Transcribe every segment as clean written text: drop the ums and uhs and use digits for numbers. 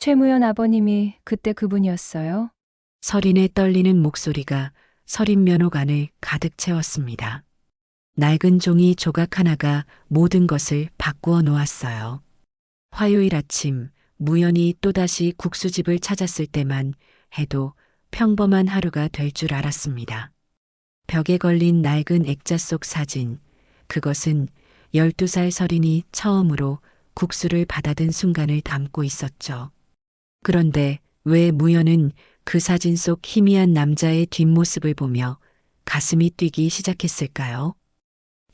최무연 아버님이 그때 그분이었어요? 서린의 떨리는 목소리가 서린 면호관을 가득 채웠습니다. 낡은 종이 조각 하나가 모든 것을 바꾸어 놓았어요. 화요일 아침 무연히 또다시 국수집을 찾았을 때만 해도 평범한 하루가 될 줄 알았습니다. 벽에 걸린 낡은 액자 속 사진, 그것은 12살 서린이 처음으로 국수를 받아든 순간을 담고 있었죠. 그런데 왜 무연은 그 사진 속 희미한 남자의 뒷모습을 보며 가슴이 뛰기 시작했을까요?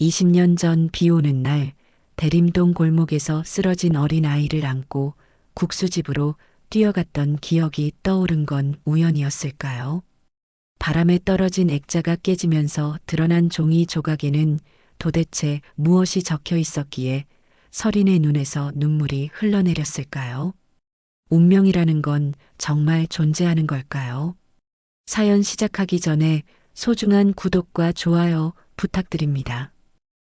20년 전 비 오는 날 대림동 골목에서 쓰러진 어린 아이를 안고 국수집으로 뛰어갔던 기억이 떠오른 건 우연이었을까요? 바람에 떨어진 액자가 깨지면서 드러난 종이 조각에는 도대체 무엇이 적혀 있었기에 서린의 눈에서 눈물이 흘러내렸을까요? 운명이라는 건 정말 존재하는 걸까요? 사연 시작하기 전에 소중한 구독과 좋아요 부탁드립니다.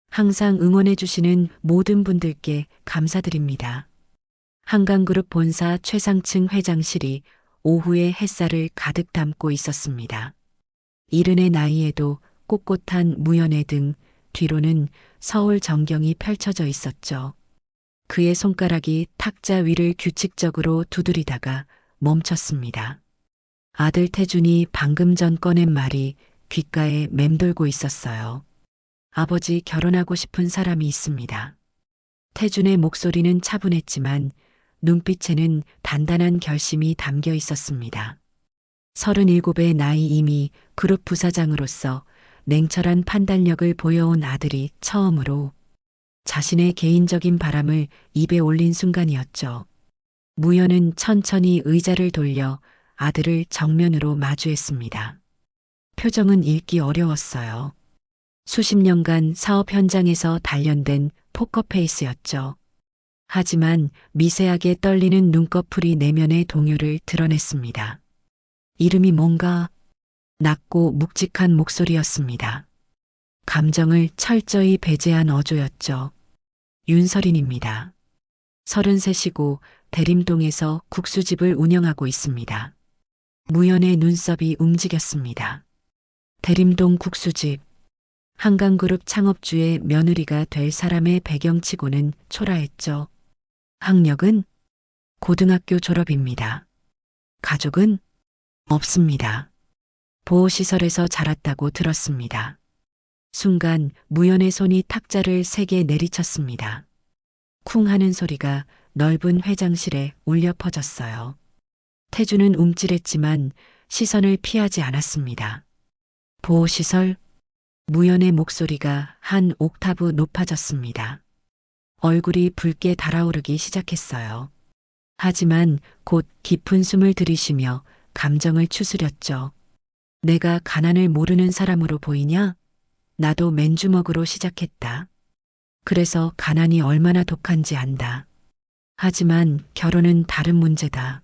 항상 응원해주시는 모든 분들께 감사드립니다. 한강그룹 본사 최상층 회장실이 오후의 햇살을 가득 담고 있었습니다. 이른의 나이에도 꼿꼿한 무연의 등 뒤로는 서울 전경이 펼쳐져 있었죠. 그의 손가락이 탁자 위를 규칙적으로 두드리다가 멈췄습니다. 아들 태준이 방금 전 꺼낸 말이 귓가에 맴돌고 있었어요. 아버지, 결혼하고 싶은 사람이 있습니다. 태준의 목소리는 차분했지만 눈빛에는 단단한 결심이 담겨 있었습니다. 37의 나이 이미 그룹 부사장으로서 냉철한 판단력을 보여온 아들이 처음으로 자신의 개인적인 바람을 입에 올린 순간이었죠. 무연은 천천히 의자를 돌려 아들을 정면으로 마주했습니다. 표정은 읽기 어려웠어요. 수십 년간 사업 현장에서 단련된 포커페이스였죠. 하지만 미세하게 떨리는 눈꺼풀이 내면의 동요를 드러냈습니다. 이름이 뭔가 낮고 묵직한 목소리였습니다. 감정을 철저히 배제한 어조였죠. 윤서린입니다. 33이고 대림동에서 국수집을 운영하고 있습니다. 무연의 눈썹이 움직였습니다. 대림동 국수집. 한강그룹 창업주의 며느리가 될 사람의 배경치고는 초라했죠. 학력은 고등학교 졸업입니다. 가족은 없습니다. 보호시설에서 자랐다고 들었습니다. 순간 무연의 손이 탁자를 세게 내리쳤습니다. 쿵 하는 소리가 넓은 회장실에 울려 퍼졌어요. 태주는 움찔했지만 시선을 피하지 않았습니다. 보호시설? 무연의 목소리가 한 옥타브 높아졌습니다. 얼굴이 붉게 달아오르기 시작했어요. 하지만 곧 깊은 숨을 들이쉬며 감정을 추스렸죠. 내가 가난을 모르는 사람으로 보이냐? 나도 맨주먹으로 시작했다. 그래서 가난이 얼마나 독한지 안다. 하지만 결혼은 다른 문제다.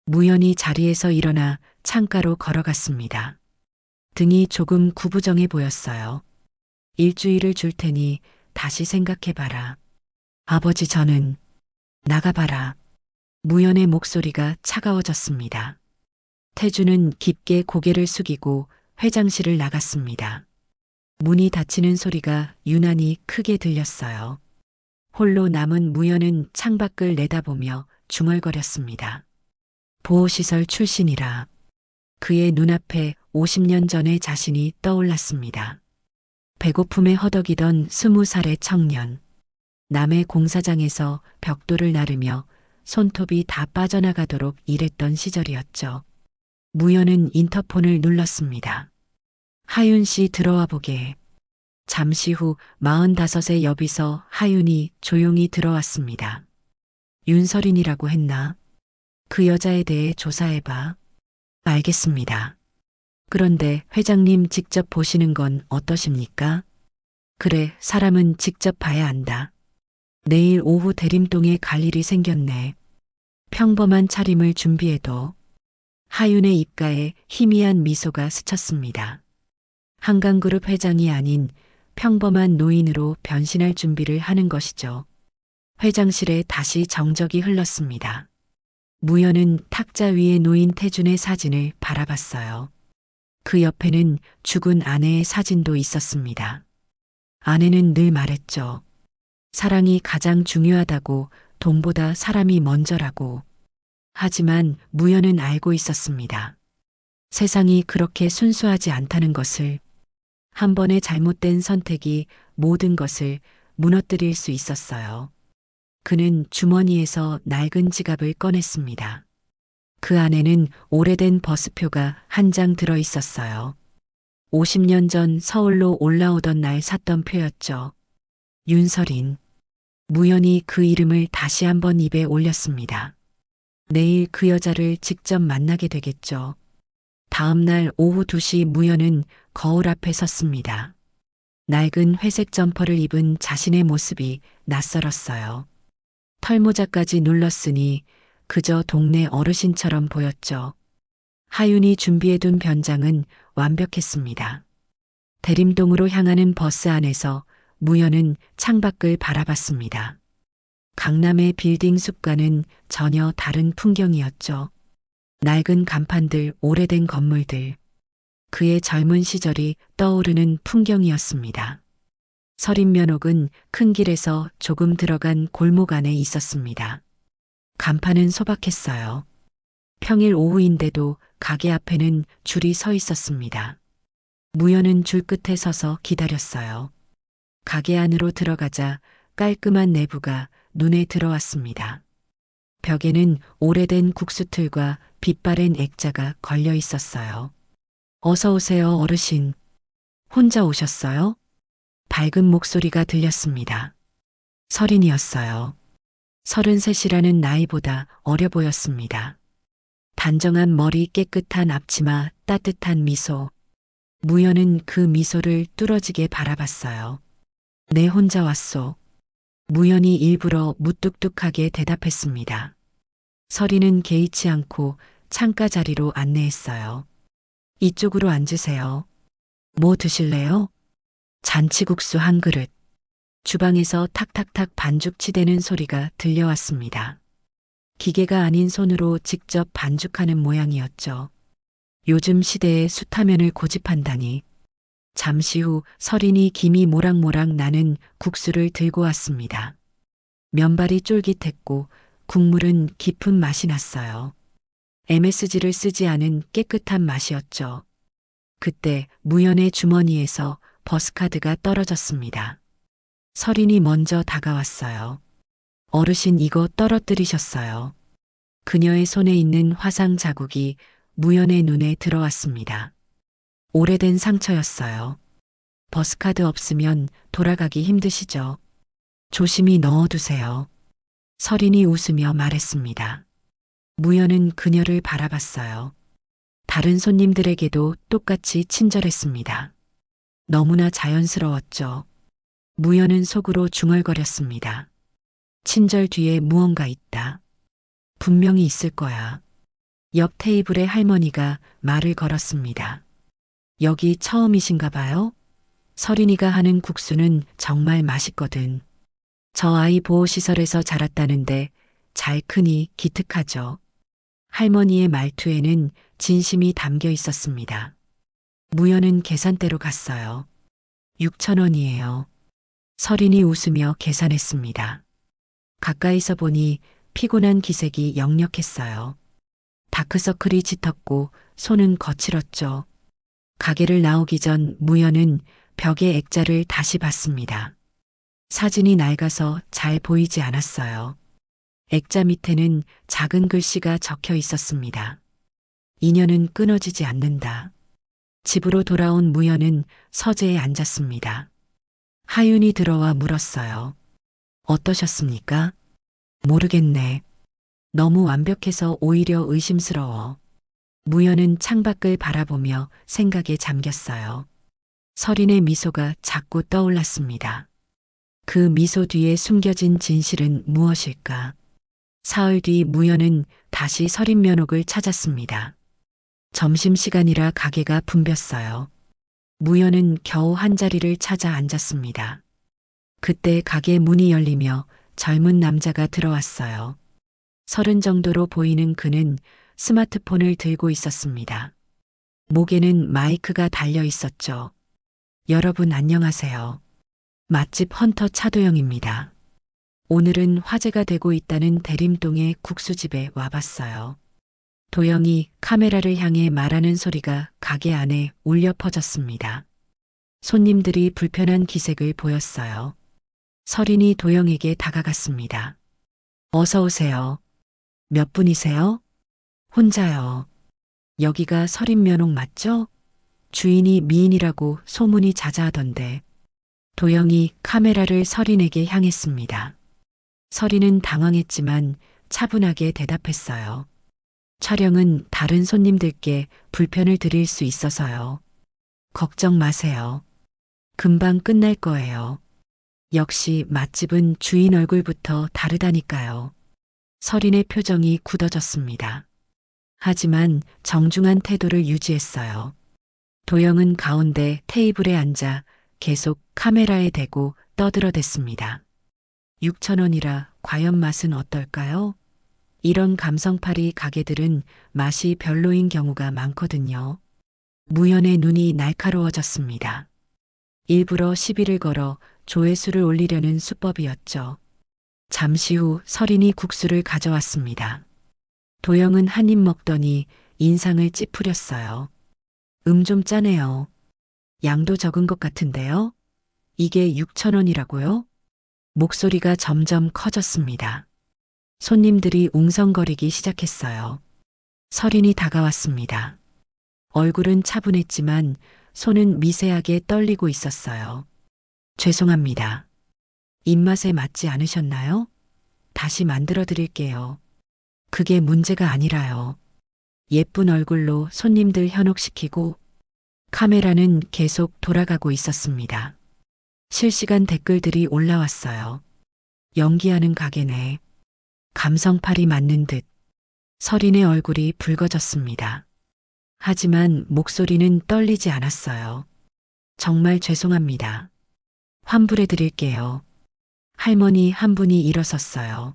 무연히 자리에서 일어나 창가로 걸어갔습니다. 등이 조금 구부정해 보였어요. 일주일을 줄 테니 다시 생각해봐라. 아버지, 저는 나가봐라. 무연의 목소리가 차가워졌습니다. 태주는 깊게 고개를 숙이고 회장실을 나갔습니다. 문이 닫히는 소리가 유난히 크게 들렸어요. 홀로 남은 무연은 창밖을 내다보며 중얼거렸습니다. 보호시설 출신이라. 그의 눈앞에 50년 전의 자신이 떠올랐습니다. 배고픔에 허덕이던 20살의 청년. 남의 공사장에서 벽돌을 나르며 손톱이 다 빠져나가도록 일했던 시절이었죠. 무연은 인터폰을 눌렀습니다. 하윤 씨, 들어와 보게. 잠시 후 45의 여비서 하윤이 조용히 들어왔습니다. 윤서린이라고 했나? 그 여자에 대해 조사해봐. 알겠습니다. 그런데 회장님 직접 보시는 건 어떠십니까? 그래, 사람은 직접 봐야 한다. 내일 오후 대림동에 갈 일이 생겼네. 평범한 차림을 준비해둬. 하윤의 입가에 희미한 미소가 스쳤습니다. 한강그룹 회장이 아닌 평범한 노인으로 변신할 준비를 하는 것이죠. 회장실에 다시 정적이 흘렀습니다. 무연은 탁자 위에 놓인 태준의 사진을 바라봤어요. 그 옆에는 죽은 아내의 사진도 있었습니다. 아내는 늘 말했죠. 사랑이 가장 중요하다고, 돈보다 사람이 먼저라고. 하지만 무연은 알고 있었습니다. 세상이 그렇게 순수하지 않다는 것을. 한 번의 잘못된 선택이 모든 것을 무너뜨릴 수 있었어요. 그는 주머니에서 낡은 지갑을 꺼냈습니다. 그 안에는 오래된 버스표가 한 장 들어 있었어요. 50년 전 서울로 올라오던 날 샀던 표였죠. 윤설인. 무연히 그 이름을 다시 한번 입에 올렸습니다. 내일 그 여자를 직접 만나게 되겠죠. 다음 날 오후 2시 무연은 거울 앞에 섰습니다. 낡은 회색 점퍼를 입은 자신의 모습이 낯설었어요. 털모자까지 눌렀으니 그저 동네 어르신처럼 보였죠. 하윤이 준비해둔 변장은 완벽했습니다. 대림동으로 향하는 버스 안에서 무연은 창밖을 바라봤습니다. 강남의 빌딩 숲과는 전혀 다른 풍경이었죠. 낡은 간판들, 오래된 건물들. 그의 젊은 시절이 떠오르는 풍경이었습니다. 서린면옥은 큰 길에서 조금 들어간 골목 안에 있었습니다. 간판은 소박했어요. 평일 오후인데도 가게 앞에는 줄이 서 있었습니다. 무연은 줄 끝에 서서 기다렸어요. 가게 안으로 들어가자 깔끔한 내부가 눈에 들어왔습니다. 벽에는 오래된 국수틀과 빛바랜 액자가 걸려 있었어요. 어서 오세요, 어르신. 혼자 오셨어요? 밝은 목소리가 들렸습니다. 설인이었어요. 33이라는 나이보다 어려 보였습니다. 단정한 머리, 깨끗한 앞치마, 따뜻한 미소. 무연은 그 미소를 뚫어지게 바라봤어요. 내 혼자 왔소. 무연이 일부러 무뚝뚝하게 대답했습니다. 설이는 개의치 않고 창가 자리로 안내했어요. 이쪽으로 앉으세요. 뭐 드실래요? 잔치국수 한 그릇. 주방에서 탁탁탁 반죽 치대는 소리가 들려왔습니다. 기계가 아닌 손으로 직접 반죽하는 모양이었죠. 요즘 시대에 숯하면을 고집한다니. 잠시 후 설인이 김이 모락모락 나는 국수를 들고 왔습니다. 면발이 쫄깃했고 국물은 깊은 맛이 났어요. MSG를 쓰지 않은 깨끗한 맛이었죠. 그때 무연의 주머니에서 버스카드가 떨어졌습니다. 설인이 먼저 다가왔어요. 어르신 이거 떨어뜨리셨어요. 그녀의 손에 있는 화상 자국이 무연의 눈에 들어왔습니다. 오래된 상처였어요. 버스카드 없으면 돌아가기 힘드시죠? 조심히 넣어두세요. 설인이 웃으며 말했습니다. 무연은 그녀를 바라봤어요. 다른 손님들에게도 똑같이 친절했습니다. 너무나 자연스러웠죠. 무연은 속으로 중얼거렸습니다. 친절 뒤에 무언가 있다. 분명히 있을 거야. 옆 테이블의 할머니가 말을 걸었습니다. 여기 처음이신가 봐요? 설인이가 하는 국수는 정말 맛있거든. 저 아이 보호시설에서 자랐다는데 잘 크니 기특하죠. 할머니의 말투에는 진심이 담겨 있었습니다. 무연은 계산대로 갔어요. 6,000원이에요. 설인이 웃으며 계산했습니다. 가까이서 보니 피곤한 기색이 역력했어요. 다크서클이 짙었고 손은 거칠었죠. 가게를 나오기 전 무연은 벽에 액자를 다시 봤습니다. 사진이 낡아서 잘 보이지 않았어요. 액자 밑에는 작은 글씨가 적혀 있었습니다. 인연은 끊어지지 않는다. 집으로 돌아온 무연은 서재에 앉았습니다. 하윤이 들어와 물었어요. 어떠셨습니까? 모르겠네. 너무 완벽해서 오히려 의심스러워. 무연은 창밖을 바라보며 생각에 잠겼어요. 설인의 미소가 자꾸 떠올랐습니다. 그 미소 뒤에 숨겨진 진실은 무엇일까? 사흘 뒤 무연은 다시 설인면옥을 찾았습니다. 점심시간이라 가게가 붐볐어요. 무연은 겨우 한 자리를 찾아 앉았습니다. 그때 가게 문이 열리며 젊은 남자가 들어왔어요. 서른 정도로 보이는 그는 스마트폰을 들고 있었습니다. 목에는 마이크가 달려 있었죠. 여러분 안녕하세요. 맛집 헌터 차도영입니다. 오늘은 화제가 되고 있다는 대림동의 국수집에 와봤어요. 도영이 카메라를 향해 말하는 소리가 가게 안에 울려 퍼졌습니다. 손님들이 불편한 기색을 보였어요. 설인이 도영에게 다가갔습니다. 어서 오세요. 몇 분이세요? 혼자요. 여기가 설인 면옥 맞죠? 주인이 미인이라고 소문이 자자하던데. 도영이 카메라를 설인에게 향했습니다. 설인은 당황했지만 차분하게 대답했어요. 촬영은 다른 손님들께 불편을 드릴 수 있어서요. 걱정 마세요. 금방 끝날 거예요. 역시 맛집은 주인 얼굴부터 다르다니까요. 설인의 표정이 굳어졌습니다. 하지만 정중한 태도를 유지했어요. 도영은 가운데 테이블에 앉아 계속 카메라에 대고 떠들어댔습니다. 6,000원이라 과연 맛은 어떨까요? 이런 감성파리 가게들은 맛이 별로인 경우가 많거든요. 무연의 눈이 날카로워졌습니다. 일부러 시비를 걸어 조회수를 올리려는 수법이었죠. 잠시 후 설인이 국수를 가져왔습니다. 도영은 한 입 먹더니 인상을 찌푸렸어요. 좀 짜네요. 양도 적은 것 같은데요? 이게 6,000원이라고요? 목소리가 점점 커졌습니다. 손님들이 웅성거리기 시작했어요. 설인이 다가왔습니다. 얼굴은 차분했지만 손은 미세하게 떨리고 있었어요. 죄송합니다. 입맛에 맞지 않으셨나요? 다시 만들어 드릴게요. 그게 문제가 아니라요. 예쁜 얼굴로 손님들 현혹시키고 카메라는 계속 돌아가고 있었습니다. 실시간 댓글들이 올라왔어요. 연기하는 가게네. 감성팔이 맞는 듯. 설인의 얼굴이 붉어졌습니다. 하지만 목소리는 떨리지 않았어요. 정말 죄송합니다. 환불해 드릴게요. 할머니 한 분이 일어섰어요.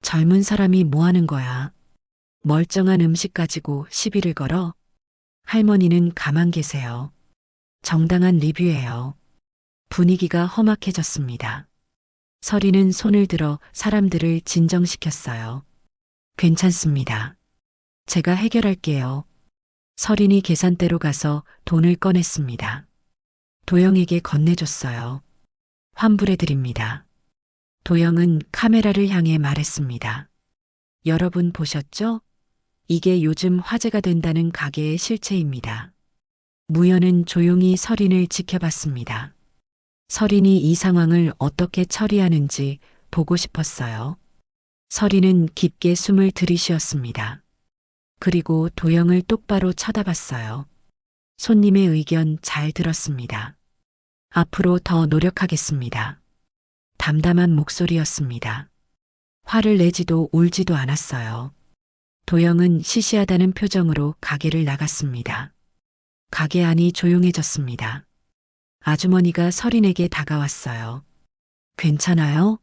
젊은 사람이 뭐 하는 거야? 멀쩡한 음식 가지고 시비를 걸어? 할머니는 가만 계세요. 정당한 리뷰예요. 분위기가 험악해졌습니다. 설인은 손을 들어 사람들을 진정시켰어요. 괜찮습니다. 제가 해결할게요. 설인이 계산대로 가서 돈을 꺼냈습니다. 도영에게 건네줬어요. 환불해드립니다. 도영은 카메라를 향해 말했습니다. 여러분 보셨죠? 이게 요즘 화제가 된다는 가게의 실체입니다. 무연은 조용히 설인을 지켜봤습니다. 설인이 이 상황을 어떻게 처리하는지 보고 싶었어요. 설인은 깊게 숨을 들이쉬었습니다. 그리고 도영을 똑바로 쳐다봤어요. 손님의 의견 잘 들었습니다. 앞으로 더 노력하겠습니다. 담담한 목소리였습니다. 화를 내지도 울지도 않았어요. 도영은 시시하다는 표정으로 가게를 나갔습니다. 가게 안이 조용해졌습니다. 아주머니가 설인에게 다가왔어요. 괜찮아요?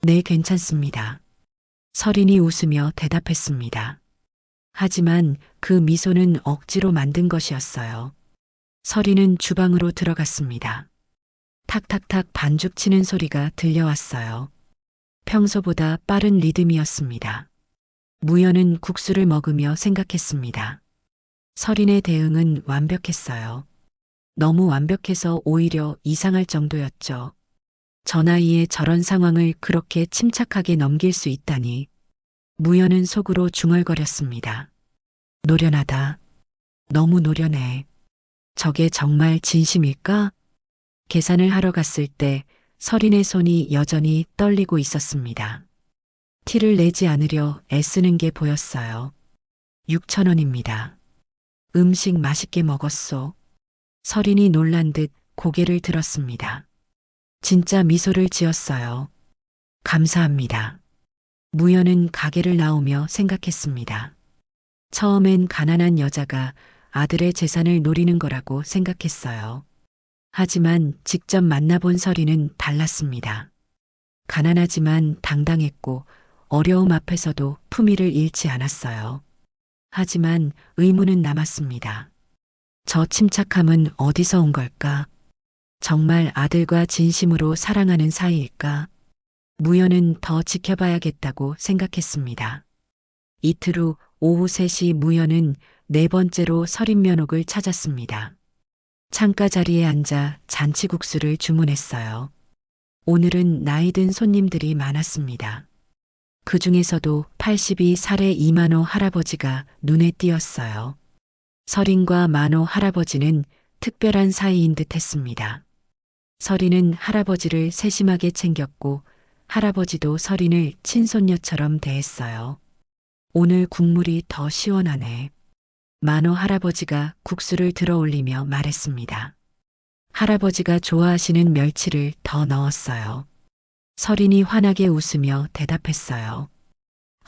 네, 괜찮습니다. 설인이 웃으며 대답했습니다. 하지만 그 미소는 억지로 만든 것이었어요. 설인은 주방으로 들어갔습니다. 탁탁탁 반죽 치는 소리가 들려왔어요. 평소보다 빠른 리듬이었습니다. 무연은 국수를 먹으며 생각했습니다. 설인의 대응은 완벽했어요. 너무 완벽해서 오히려 이상할 정도였죠. 저 나이에 저런 상황을 그렇게 침착하게 넘길 수 있다니. 무연은 속으로 중얼거렸습니다. 노련하다. 너무 노련해. 저게 정말 진심일까? 계산을 하러 갔을 때 설인의 손이 여전히 떨리고 있었습니다. 티를 내지 않으려 애쓰는 게 보였어요. 6,000원입니다. 음식 맛있게 먹었소. 설인이 놀란 듯 고개를 들었습니다. 진짜 미소를 지었어요. 감사합니다. 무연은 가게를 나오며 생각했습니다. 처음엔 가난한 여자가 아들의 재산을 노리는 거라고 생각했어요. 하지만 직접 만나본 설인은 달랐습니다. 가난하지만 당당했고 어려움 앞에서도 품위를 잃지 않았어요. 하지만 의문은 남았습니다. 저 침착함은 어디서 온 걸까? 정말 아들과 진심으로 사랑하는 사이일까? 무연은 더 지켜봐야겠다고 생각했습니다. 이틀 후 오후 3시 무연은 네 번째로 서린면옥을 찾았습니다. 창가 자리에 앉아 잔치국수를 주문했어요. 오늘은 나이든 손님들이 많았습니다. 그 중에서도 82살의 이만호 할아버지가 눈에 띄었어요. 서린과 만호 할아버지는 특별한 사이인 듯 했습니다. 서린은 할아버지를 세심하게 챙겼고 할아버지도 서린을 친손녀처럼 대했어요. 오늘 국물이 더 시원하네. 만호 할아버지가 국수를 들어 올리며 말했습니다. 할아버지가 좋아하시는 멸치를 더 넣었어요. 서린이 환하게 웃으며 대답했어요.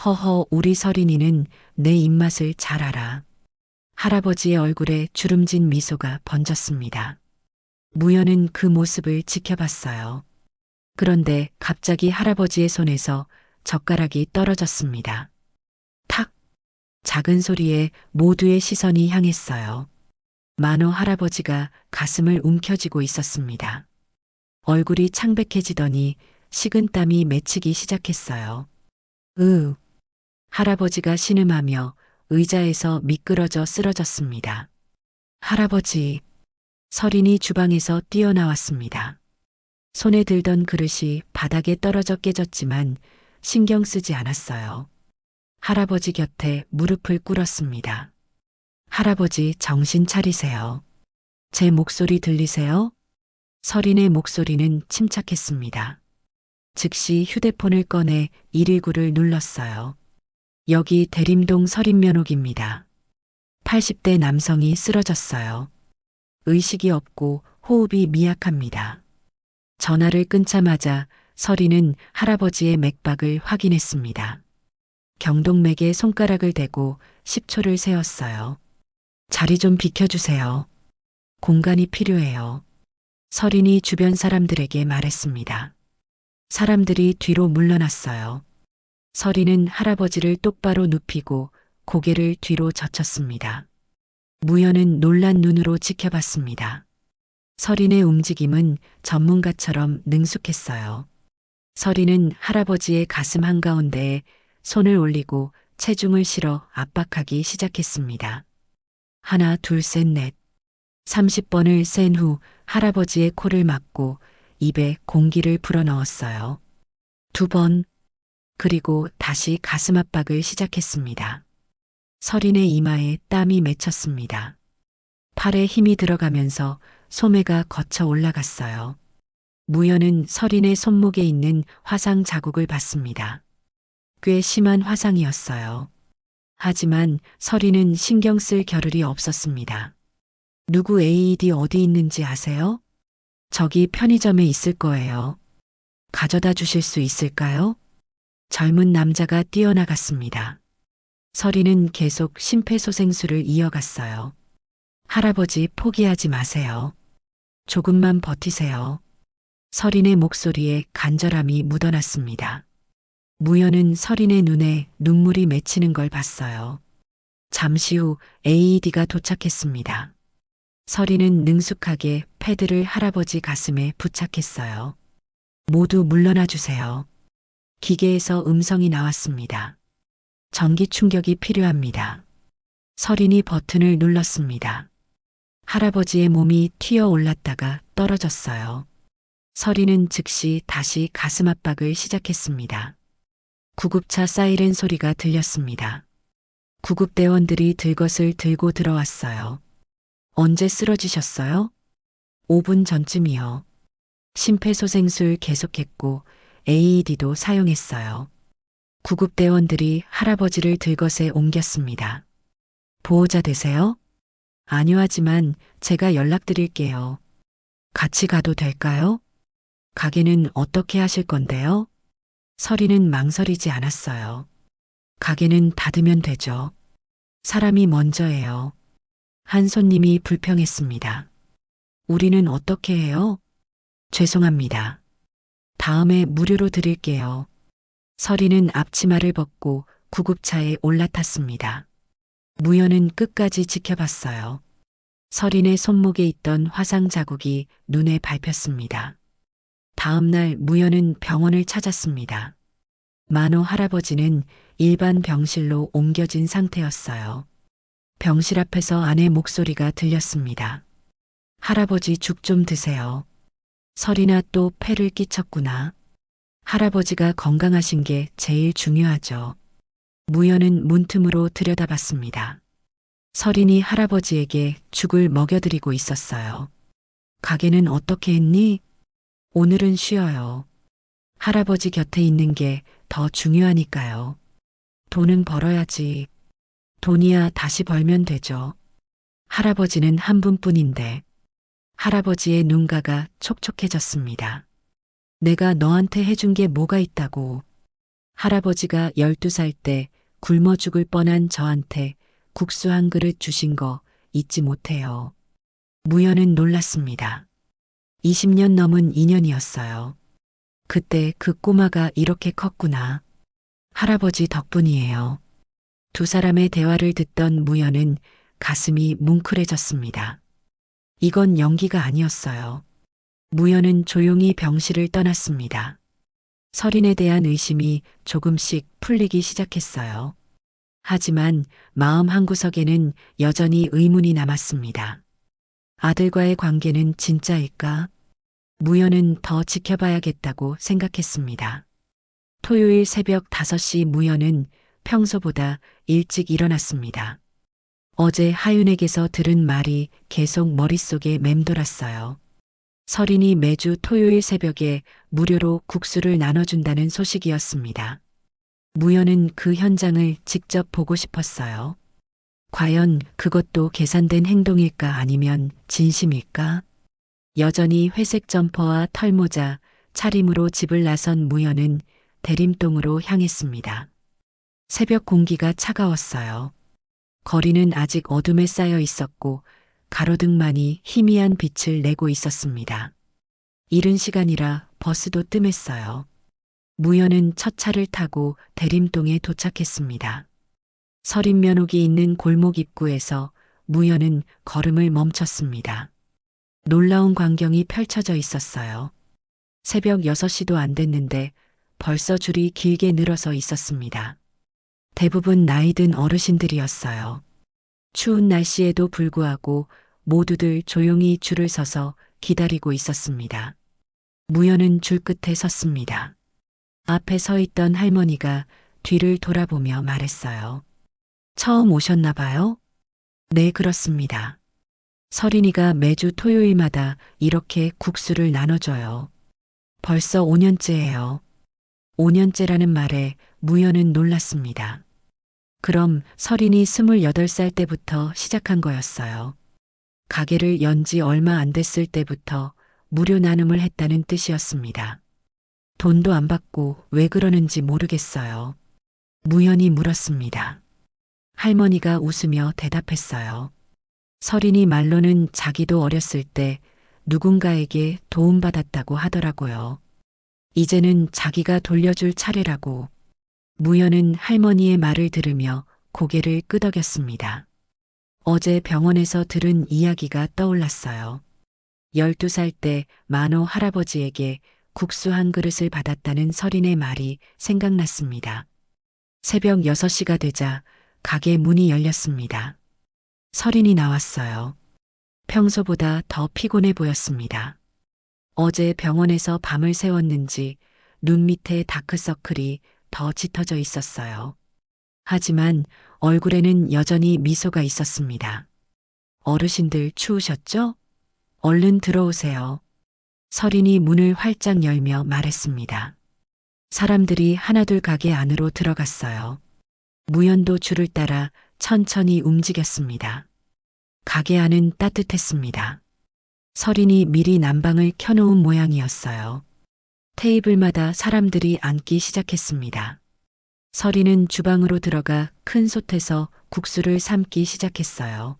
허허, 우리 서린이는 내 입맛을 잘 알아. 할아버지의 얼굴에 주름진 미소가 번졌습니다. 무연은 그 모습을 지켜봤어요. 그런데 갑자기 할아버지의 손에서 젓가락이 떨어졌습니다. 탁! 작은 소리에 모두의 시선이 향했어요. 만호 할아버지가 가슴을 움켜쥐고 있었습니다. 얼굴이 창백해지더니 식은땀이 맺히기 시작했어요. 할아버지가 신음하며 의자에서 미끄러져 쓰러졌습니다. 할아버지, 서린이 주방에서 뛰어나왔습니다. 손에 들던 그릇이 바닥에 떨어져 깨졌지만 신경 쓰지 않았어요. 할아버지 곁에 무릎을 꿇었습니다. 할아버지, 정신 차리세요. 제 목소리 들리세요? 서린의 목소리는 침착했습니다. 즉시 휴대폰을 꺼내 119를 눌렀어요. 여기 대림동 서린면옥입니다. 80대 남성이 쓰러졌어요. 의식이 없고 호흡이 미약합니다. 전화를 끊자마자 서린은 할아버지의 맥박을 확인했습니다. 경동맥에 손가락을 대고 10초를 세었어요. 자리 좀 비켜주세요. 공간이 필요해요. 서린이 주변 사람들에게 말했습니다. 사람들이 뒤로 물러났어요. 서린은 할아버지를 똑바로 눕히고 고개를 뒤로 젖혔습니다. 무연은 놀란 눈으로 지켜봤습니다. 서린의 움직임은 전문가처럼 능숙했어요. 서린은 할아버지의 가슴 한가운데에 손을 올리고 체중을 실어 압박하기 시작했습니다. 하나, 둘, 셋, 넷. 30번을 센 후 할아버지의 코를 막고 입에 공기를 불어넣었어요. 2번, 그리고 다시 가슴 압박을 시작했습니다. 서린의 이마에 땀이 맺혔습니다. 팔에 힘이 들어가면서 소매가 거쳐 올라갔어요. 무연은 서린의 손목에 있는 화상 자국을 봤습니다. 꽤 심한 화상이었어요. 하지만 서린은 신경 쓸 겨를이 없었습니다. 누구 AED 어디 있는지 아세요? 저기 편의점에 있을 거예요. 가져다 주실 수 있을까요? 젊은 남자가 뛰어나갔습니다. 서린은 계속 심폐소생술을 이어갔어요. 할아버지, 포기하지 마세요. 조금만 버티세요. 서린의 목소리에 간절함이 묻어났습니다. 무연은 서린의 눈에 눈물이 맺히는 걸 봤어요. 잠시 후 AED가 도착했습니다. 서린은 능숙하게 패드를 할아버지 가슴에 부착했어요. 모두 물러나 주세요. 기계에서 음성이 나왔습니다. 전기 충격이 필요합니다. 서린이 버튼을 눌렀습니다. 할아버지의 몸이 튀어 올랐다가 떨어졌어요. 서린은 즉시 다시 가슴 압박을 시작했습니다. 구급차 사이렌 소리가 들렸습니다. 구급대원들이 들것을 들고 들어왔어요. 언제 쓰러지셨어요? 5분 전쯤이요. 심폐소생술 계속했고 AED도 사용했어요. 구급대원들이 할아버지를 들것에 옮겼습니다. 보호자 되세요? 아니요, 하지만 제가 연락드릴게요. 같이 가도 될까요? 가게는 어떻게 하실 건데요? 서린은 망설이지 않았어요. 가게는 닫으면 되죠. 사람이 먼저예요. 한 손님이 불평했습니다. 우리는 어떻게 해요? 죄송합니다. 다음에 무료로 드릴게요. 서린은 앞치마를 벗고 구급차에 올라탔습니다. 무연은 끝까지 지켜봤어요. 서린의 손목에 있던 화상 자국이 눈에 밟혔습니다. 다음 날 무연은 병원을 찾았습니다. 만호 할아버지는 일반 병실로 옮겨진 상태였어요. 병실 앞에서 아내 목소리가 들렸습니다. 할아버지 죽 좀 드세요. 설이나 또 폐를 끼쳤구나. 할아버지가 건강하신 게 제일 중요하죠. 무연은 문틈으로 들여다봤습니다. 설인이 할아버지에게 죽을 먹여드리고 있었어요. 가게는 어떻게 했니? 오늘은 쉬어요. 할아버지 곁에 있는 게 더 중요하니까요. 돈은 벌어야지. 돈이야 다시 벌면 되죠. 할아버지는 한 분뿐인데. 할아버지의 눈가가 촉촉해졌습니다. 내가 너한테 해준 게 뭐가 있다고. 할아버지가 12살 때 굶어 죽을 뻔한 저한테 국수 한 그릇 주신 거 잊지 못해요. 무연은 놀랐습니다. 20년 넘은 인연이었어요. 그때 그 꼬마가 이렇게 컸구나. 할아버지 덕분이에요. 두 사람의 대화를 듣던 무연은 가슴이 뭉클해졌습니다. 이건 연기가 아니었어요. 무연은 조용히 병실을 떠났습니다. 설인에 대한 의심이 조금씩 풀리기 시작했어요. 하지만 마음 한구석에는 여전히 의문이 남았습니다. 아들과의 관계는 진짜일까? 무연은 더 지켜봐야겠다고 생각했습니다. 토요일 새벽 5시 무연은 평소보다 일찍 일어났습니다. 어제 하윤에게서 들은 말이 계속 머릿속에 맴돌았어요. 설인이 매주 토요일 새벽에 무료로 국수를 나눠준다는 소식이었습니다. 무연은 그 현장을 직접 보고 싶었어요. 과연 그것도 계산된 행동일까 아니면 진심일까? 여전히 회색 점퍼와 털모자, 차림으로 집을 나선 무연은 대림동으로 향했습니다. 새벽 공기가 차가웠어요. 거리는 아직 어둠에 쌓여 있었고 가로등만이 희미한 빛을 내고 있었습니다. 이른 시간이라 버스도 뜸했어요. 무연은 첫 차를 타고 대림동에 도착했습니다. 서린 면옥이 있는 골목 입구에서 무연은 걸음을 멈췄습니다. 놀라운 광경이 펼쳐져 있었어요. 새벽 6시도 안 됐는데 벌써 줄이 길게 늘어서 있었습니다. 대부분 나이 든 어르신들이었어요. 추운 날씨에도 불구하고 모두들 조용히 줄을 서서 기다리고 있었습니다. 무연은 줄 끝에 섰습니다. 앞에 서 있던 할머니가 뒤를 돌아보며 말했어요. 처음 오셨나 봐요? 네, 그렇습니다. 서린이가 매주 토요일마다 이렇게 국수를 나눠줘요. 벌써 5년째예요. 5년째라는 말에 무연은 놀랐습니다. 그럼 서린이 28살 때부터 시작한 거였어요. 가게를 연 지 얼마 안 됐을 때부터 무료 나눔을 했다는 뜻이었습니다. 돈도 안 받고 왜 그러는지 모르겠어요. 무연이 물었습니다. 할머니가 웃으며 대답했어요. 서린이 말로는 자기도 어렸을 때 누군가에게 도움받았다고 하더라고요. 이제는 자기가 돌려줄 차례라고. 무연은 할머니의 말을 들으며 고개를 끄덕였습니다. 어제 병원에서 들은 이야기가 떠올랐어요. 12살 때 만호 할아버지에게 국수 한 그릇을 받았다는 서린의 말이 생각났습니다. 새벽 6시가 되자 가게 문이 열렸습니다. 서린이 나왔어요. 평소보다 더 피곤해 보였습니다. 어제 병원에서 밤을 새웠는지 눈 밑에 다크서클이 더 짙어져 있었어요. 하지만 얼굴에는 여전히 미소가 있었습니다. 어르신들 추우셨죠? 얼른 들어오세요. 서린이 문을 활짝 열며 말했습니다. 사람들이 하나둘 가게 안으로 들어갔어요. 무연도 줄을 따라 천천히 움직였습니다. 가게 안은 따뜻했습니다. 서린이 미리 난방을 켜놓은 모양이었어요. 테이블마다 사람들이 앉기 시작했습니다. 서린은 주방으로 들어가 큰 솥에서 국수를 삶기 시작했어요.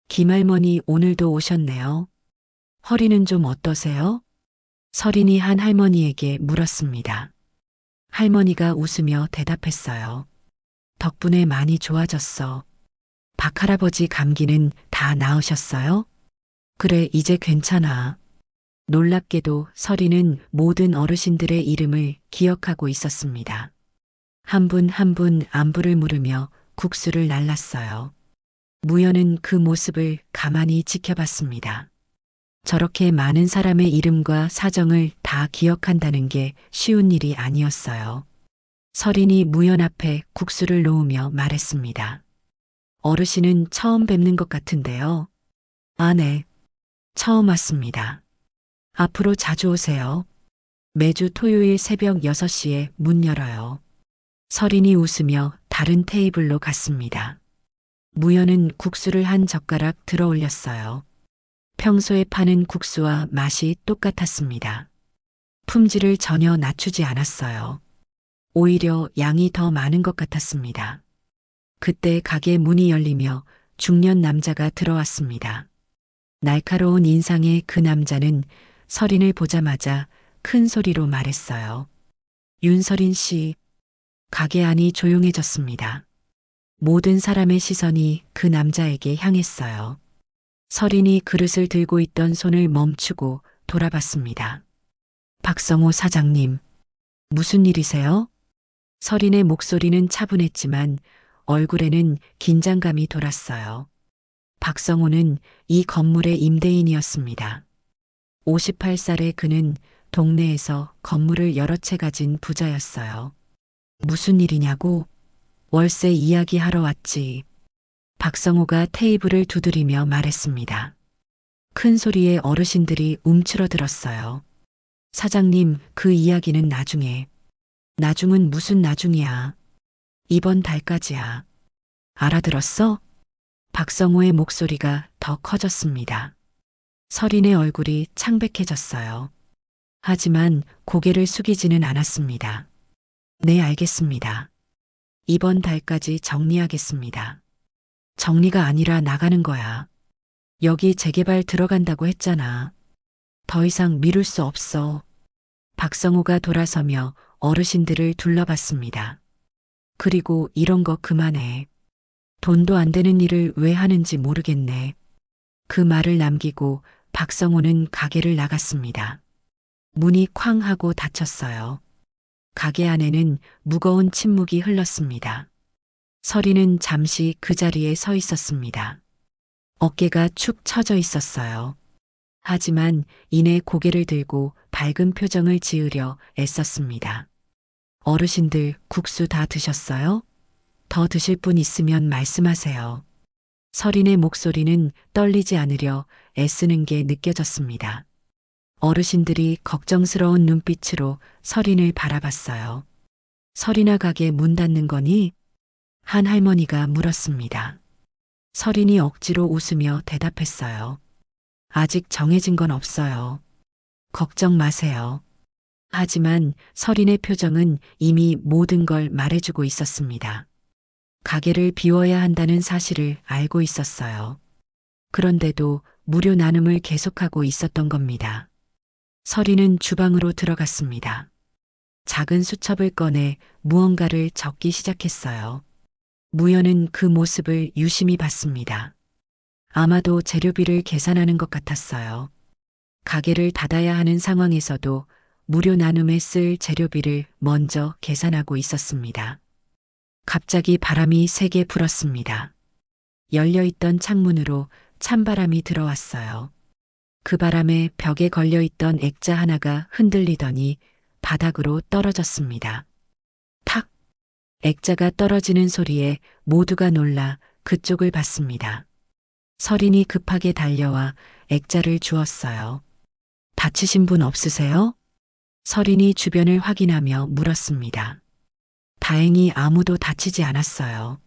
김할머니 오늘도 오셨네요. 허리는 좀 어떠세요? 서린이 한 할머니에게 물었습니다. 할머니가 웃으며 대답했어요. 덕분에 많이 좋아졌어. 박할아버지 감기는 다 나으셨어요? 그래, 이제 괜찮아. 놀랍게도 설이는 모든 어르신들의 이름을 기억하고 있었습니다. 한 분 한 분 안부를 물으며 국수를 날랐어요. 무연은 그 모습을 가만히 지켜봤습니다. 저렇게 많은 사람의 이름과 사정을 다 기억한다는 게 쉬운 일이 아니었어요. 설인이 무연 앞에 국수를 놓으며 말했습니다. 어르신은 처음 뵙는 것 같은데요. 아, 네. 처음 왔습니다. 앞으로 자주 오세요. 매주 토요일 새벽 6시에 문 열어요. 설인이 웃으며 다른 테이블로 갔습니다. 무연은 국수를 한 젓가락 들어 올렸어요. 평소에 파는 국수와 맛이 똑같았습니다. 품질을 전혀 낮추지 않았어요. 오히려 양이 더 많은 것 같았습니다. 그때 가게 문이 열리며 중년 남자가 들어왔습니다. 날카로운 인상의 그 남자는 설인을 보자마자 큰 소리로 말했어요. 윤설인 씨. 가게 안이 조용해졌습니다. 모든 사람의 시선이 그 남자에게 향했어요. 설인이 그릇을 들고 있던 손을 멈추고 돌아봤습니다. 박성호 사장님, 무슨 일이세요? 설인의 목소리는 차분했지만 얼굴에는 긴장감이 돌았어요. 박성호는 이 건물의 임대인이었습니다. 58살의 그는 동네에서 건물을 여러 채 가진 부자였어요. 무슨 일이냐고? 월세 이야기하러 왔지. 박성호가 테이블을 두드리며 말했습니다. 큰 소리에 어르신들이 움츠러들었어요. 사장님, 그 이야기는 나중에. 나중은 무슨 나중이야. 이번 달까지야. 알아들었어? 박성호의 목소리가 더 커졌습니다. 설인의 얼굴이 창백해졌어요. 하지만 고개를 숙이지는 않았습니다. 네, 알겠습니다. 이번 달까지 정리하겠습니다. 정리가 아니라 나가는 거야. 여기 재개발 들어간다고 했잖아. 더 이상 미룰 수 없어. 박성호가 돌아서며 어르신들을 둘러봤습니다. 그리고 이런 거 그만해. 돈도 안 되는 일을 왜 하는지 모르겠네. 그 말을 남기고 박성호는 가게를 나갔습니다. 문이 쾅 하고 닫혔어요. 가게 안에는 무거운 침묵이 흘렀습니다. 설이는 잠시 그 자리에 서 있었습니다. 어깨가 축 처져 있었어요. 하지만 이내 고개를 들고 밝은 표정을 지으려 애썼습니다. 어르신들 국수 다 드셨어요? 더 드실 분 있으면 말씀하세요. 설인의 목소리는 떨리지 않으려 애쓰는 게 느껴졌습니다. 어르신들이 걱정스러운 눈빛으로 설인을 바라봤어요. 설인아, 가게 문 닫는 거니? 한 할머니가 물었습니다. 설인이 억지로 웃으며 대답했어요. 아직 정해진 건 없어요. 걱정 마세요. 하지만 설인의 표정은 이미 모든 걸 말해주고 있었습니다. 가게를 비워야 한다는 사실을 알고 있었어요. 그런데도 무료 나눔을 계속하고 있었던 겁니다. 설인은 주방으로 들어갔습니다. 작은 수첩을 꺼내 무언가를 적기 시작했어요. 무연은 그 모습을 유심히 봤습니다. 아마도 재료비를 계산하는 것 같았어요. 가게를 닫아야 하는 상황에서도 무료 나눔에 쓸 재료비를 먼저 계산하고 있었습니다. 갑자기 바람이 세게 불었습니다. 열려있던 창문으로 찬바람이 들어왔어요. 그 바람에 벽에 걸려있던 액자 하나가 흔들리더니 바닥으로 떨어졌습니다. 탁! 액자가 떨어지는 소리에 모두가 놀라 그쪽을 봤습니다. 설인이 급하게 달려와 액자를 주었어요. 다치신 분 없으세요? 설인이 주변을 확인하며 물었습니다. 다행히 아무도 다치지 않았어요.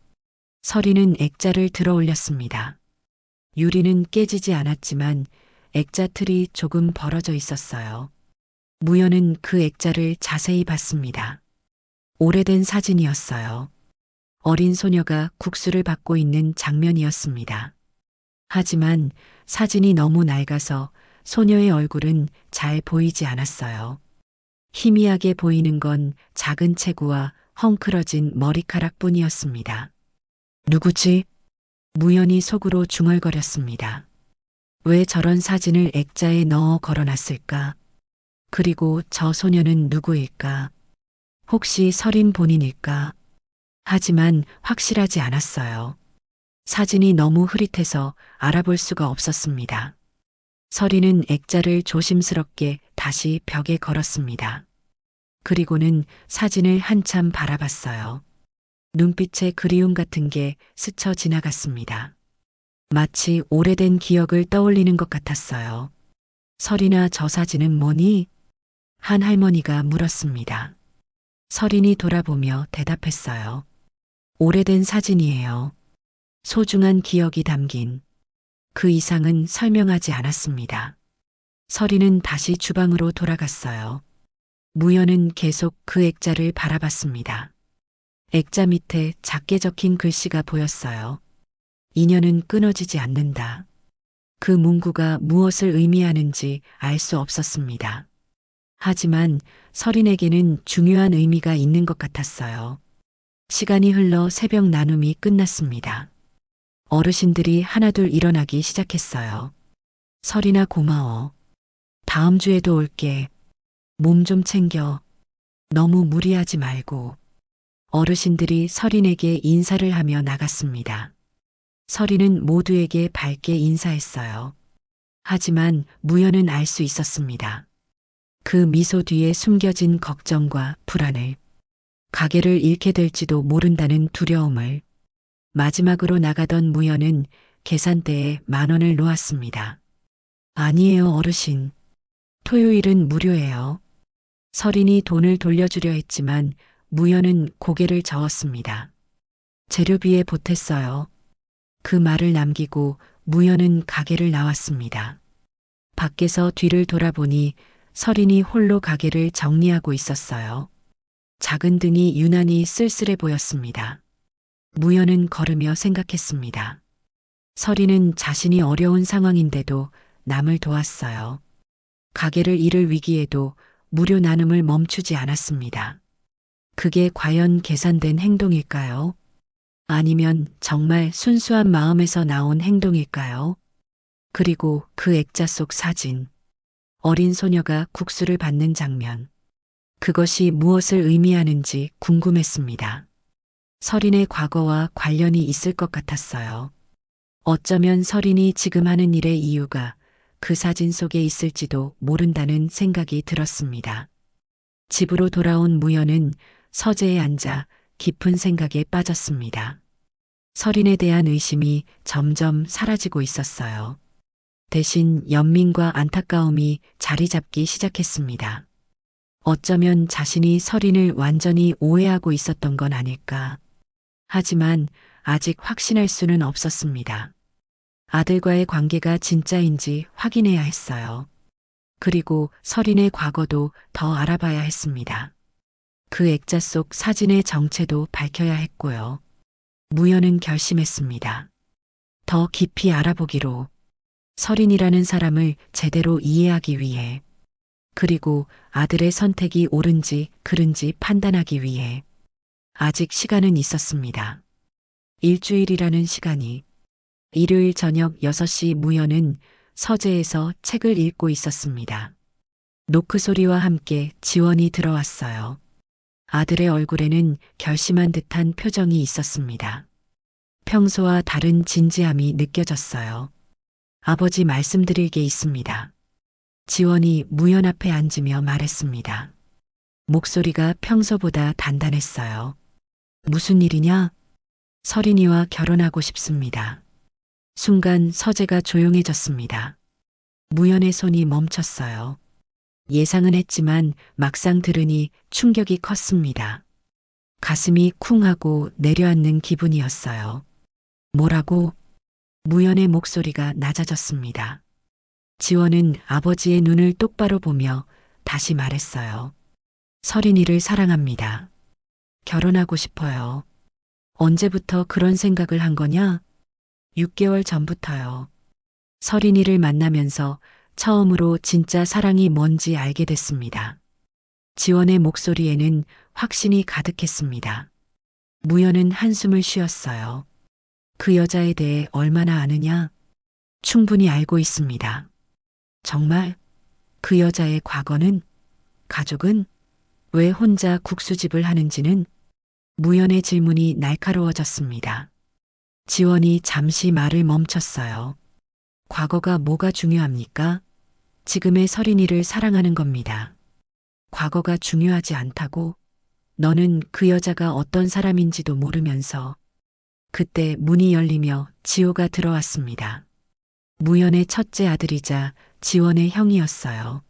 설인은 액자를 들어 올렸습니다. 유리는 깨지지 않았지만 액자 틀이 조금 벌어져 있었어요. 무연은 그 액자를 자세히 봤습니다. 오래된 사진이었어요. 어린 소녀가 국수를 받고 있는 장면이었습니다. 하지만 사진이 너무 낡아서 소녀의 얼굴은 잘 보이지 않았어요. 희미하게 보이는 건 작은 체구와 헝클어진 머리카락뿐이었습니다. 누구지? 무연히 속으로 중얼거렸습니다. 왜 저런 사진을 액자에 넣어 걸어놨을까? 그리고 저 소녀는 누구일까? 혹시 설인 본인일까? 하지만 확실하지 않았어요. 사진이 너무 흐릿해서 알아볼 수가 없었습니다. 설이는 액자를 조심스럽게 다시 벽에 걸었습니다. 그리고는 사진을 한참 바라봤어요. 눈빛에 그리움 같은 게 스쳐 지나갔습니다. 마치 오래된 기억을 떠올리는 것 같았어요. 설이나 저 사진은 뭐니? 한 할머니가 물었습니다. 설인이 돌아보며 대답했어요. 오래된 사진이에요. 소중한 기억이 담긴. 그 이상은 설명하지 않았습니다. 설이는 다시 주방으로 돌아갔어요. 무연은 계속 그 액자를 바라봤습니다. 액자 밑에 작게 적힌 글씨가 보였어요. 인연은 끊어지지 않는다. 그 문구가 무엇을 의미하는지 알 수 없었습니다. 하지만 설인에게는 중요한 의미가 있는 것 같았어요. 시간이 흘러 새벽 나눔이 끝났습니다. 어르신들이 하나둘 일어나기 시작했어요. 설이나 고마워. 다음 주에도 올게. 몸 좀 챙겨. 너무 무리하지 말고. 어르신들이 설인에게 인사를 하며 나갔습니다. 설이는 모두에게 밝게 인사했어요. 하지만 무연은 알 수 있었습니다. 그 미소 뒤에 숨겨진 걱정과 불안을, 가게를 잃게 될지도 모른다는 두려움을. 마지막으로 나가던 무연은 계산대에 10,000원을 놓았습니다. 아니에요, 어르신. 토요일은 무료예요. 설인이 돈을 돌려주려 했지만 무연은 고개를 저었습니다. 재료비에 보탰어요. 그 말을 남기고 무연은 가게를 나왔습니다. 밖에서 뒤를 돌아보니 설인이 홀로 가게를 정리하고 있었어요. 작은 등이 유난히 쓸쓸해 보였습니다. 무연은 걸으며 생각했습니다. 설인은 자신이 어려운 상황인데도 남을 도왔어요. 가게를 잃을 위기에도 무료 나눔을 멈추지 않았습니다. 그게 과연 계산된 행동일까요? 아니면 정말 순수한 마음에서 나온 행동일까요? 그리고 그 액자 속 사진. 어린 소녀가 국수를 받는 장면. 그것이 무엇을 의미하는지 궁금했습니다. 설인의 과거와 관련이 있을 것 같았어요. 어쩌면 설인이 지금 하는 일의 이유가 그 사진 속에 있을지도 모른다는 생각이 들었습니다. 집으로 돌아온 무연은 서재에 앉아 깊은 생각에 빠졌습니다. 설인에 대한 의심이 점점 사라지고 있었어요. 대신 연민과 안타까움이 자리 잡기 시작했습니다. 어쩌면 자신이 설인을 완전히 오해하고 있었던 건 아닐까. 하지만 아직 확신할 수는 없었습니다. 아들과의 관계가 진짜인지 확인해야 했어요. 그리고 설인의 과거도 더 알아봐야 했습니다. 그 액자 속 사진의 정체도 밝혀야 했고요. 무연은 결심했습니다. 더 깊이 알아보기로. 설인이라는 사람을 제대로 이해하기 위해. 그리고 아들의 선택이 옳은지 그른지 판단하기 위해. 아직 시간은 있었습니다. 일주일이라는 시간이. 일요일 저녁 6시 무연은 서재에서 책을 읽고 있었습니다. 노크 소리와 함께 지원이 들어왔어요. 아들의 얼굴에는 결심한 듯한 표정이 있었습니다. 평소와 다른 진지함이 느껴졌어요. 아버지 말씀드릴 게 있습니다. 지원이 무연 앞에 앉으며 말했습니다. 목소리가 평소보다 단단했어요. 무슨 일이냐? 설인이와 결혼하고 싶습니다. 순간 서재가 조용해졌습니다. 무연의 손이 멈췄어요. 예상은 했지만 막상 들으니 충격이 컸습니다. 가슴이 쿵 하고 내려앉는 기분이었어요. 뭐라고? 무연의 목소리가 낮아졌습니다. 지원은 아버지의 눈을 똑바로 보며 다시 말했어요. 설인이를 사랑합니다. 결혼하고 싶어요. 언제부터 그런 생각을 한 거냐? 6개월 전부터요. 설인이를 만나면서 처음으로 진짜 사랑이 뭔지 알게 됐습니다. 지원의 목소리에는 확신이 가득했습니다. 무연은 한숨을 쉬었어요. 그 여자에 대해 얼마나 아느냐? 충분히 알고 있습니다. 정말 그 여자의 과거는, 가족은, 왜 혼자 국수집을 하는지는? 무연의 질문이 날카로워졌습니다. 지원이 잠시 말을 멈췄어요. 과거가 뭐가 중요합니까? 지금의 서린이를 사랑하는 겁니다. 과거가 중요하지 않다고? 너는 그 여자가 어떤 사람인지도 모르면서. 그때 문이 열리며 지호가 들어왔습니다. 무연의 첫째 아들이자 지원의 형이었어요.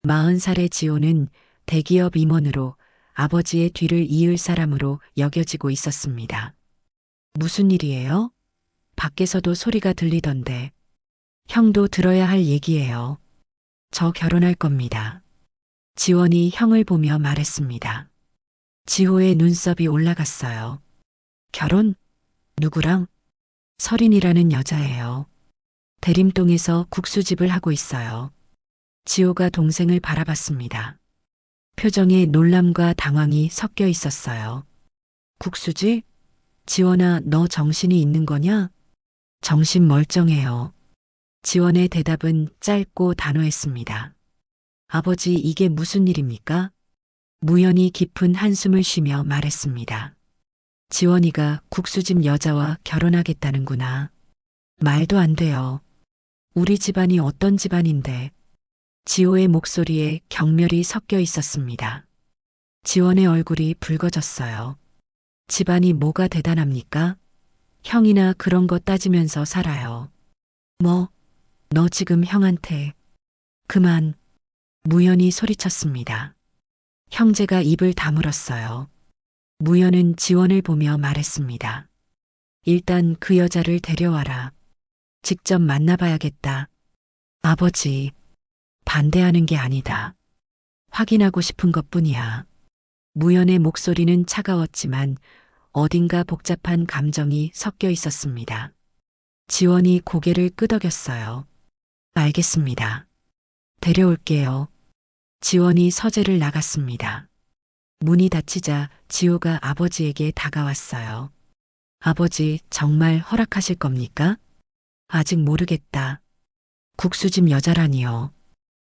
40살의 지호는 대기업 임원으로 아버지의 뒤를 이을 사람으로 여겨지고 있었습니다. 무슨 일이에요? 밖에서도 소리가 들리던데. 형도 들어야 할 얘기예요. 저 결혼할 겁니다. 지원이 형을 보며 말했습니다. 지호의 눈썹이 올라갔어요. 결혼? 누구랑? 서린이라는 여자예요. 대림동에서 국수집을 하고 있어요. 지호가 동생을 바라봤습니다. 표정에 놀람과 당황이 섞여 있었어요. 국수집? 지원아, 너 정신이 있는 거냐? 정신 멀쩡해요. 지원의 대답은 짧고 단호했습니다. 아버지, 이게 무슨 일입니까? 무연이 깊은 한숨을 쉬며 말했습니다. 지원이가 국수집 여자와 결혼하겠다는구나. 말도 안 돼요. 우리 집안이 어떤 집안인데. 지호의 목소리에 경멸이 섞여 있었습니다. 지원의 얼굴이 붉어졌어요. 집안이 뭐가 대단합니까? 형이나 그런 거 따지면서 살아요. 뭐, 너 지금 형한테. 그만. 무연이 소리쳤습니다. 형제가 입을 다물었어요. 무연은 지원을 보며 말했습니다. 일단 그 여자를 데려와라. 직접 만나봐야겠다. 아버지, 반대하는 게 아니다. 확인하고 싶은 것뿐이야. 무연의 목소리는 차가웠지만 어딘가 복잡한 감정이 섞여 있었습니다. 지원이 고개를 끄덕였어요. 알겠습니다. 데려올게요. 지원이 서재를 나갔습니다. 문이 닫히자 지호가 아버지에게 다가왔어요. 아버지, 정말 허락하실 겁니까? 아직 모르겠다. 국수집 여자라니요.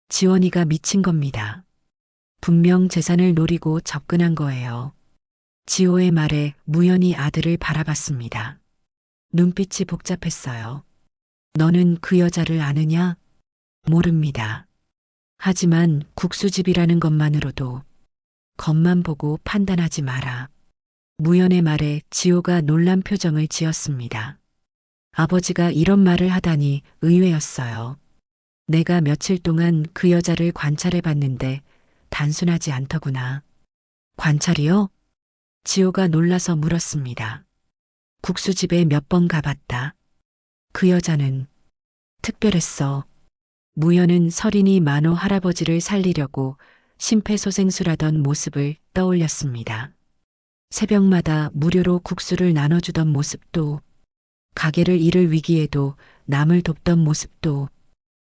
지원이가 미친 겁니다. 분명 재산을 노리고 접근한 거예요. 지호의 말에 무연히 아들을 바라봤습니다. 눈빛이 복잡했어요. 너는 그 여자를 아느냐? 모릅니다. 하지만 국수집이라는 것만으로도. 겉만 보고 판단하지 마라. 무연의 말에 지호가 놀란 표정을 지었습니다. 아버지가 이런 말을 하다니 의외였어요. 내가 며칠 동안 그 여자를 관찰해 봤는데 단순하지 않더구나. 관찰이요? 지호가 놀라서 물었습니다. 국수집에 몇 번 가봤다. 그 여자는 특별했어. 무연은 서린이 만호 할아버지를 살리려고 심폐소생술하던 모습을 떠올렸습니다. 새벽마다 무료로 국수를 나눠주던 모습도, 가게를 잃을 위기에도 남을 돕던 모습도.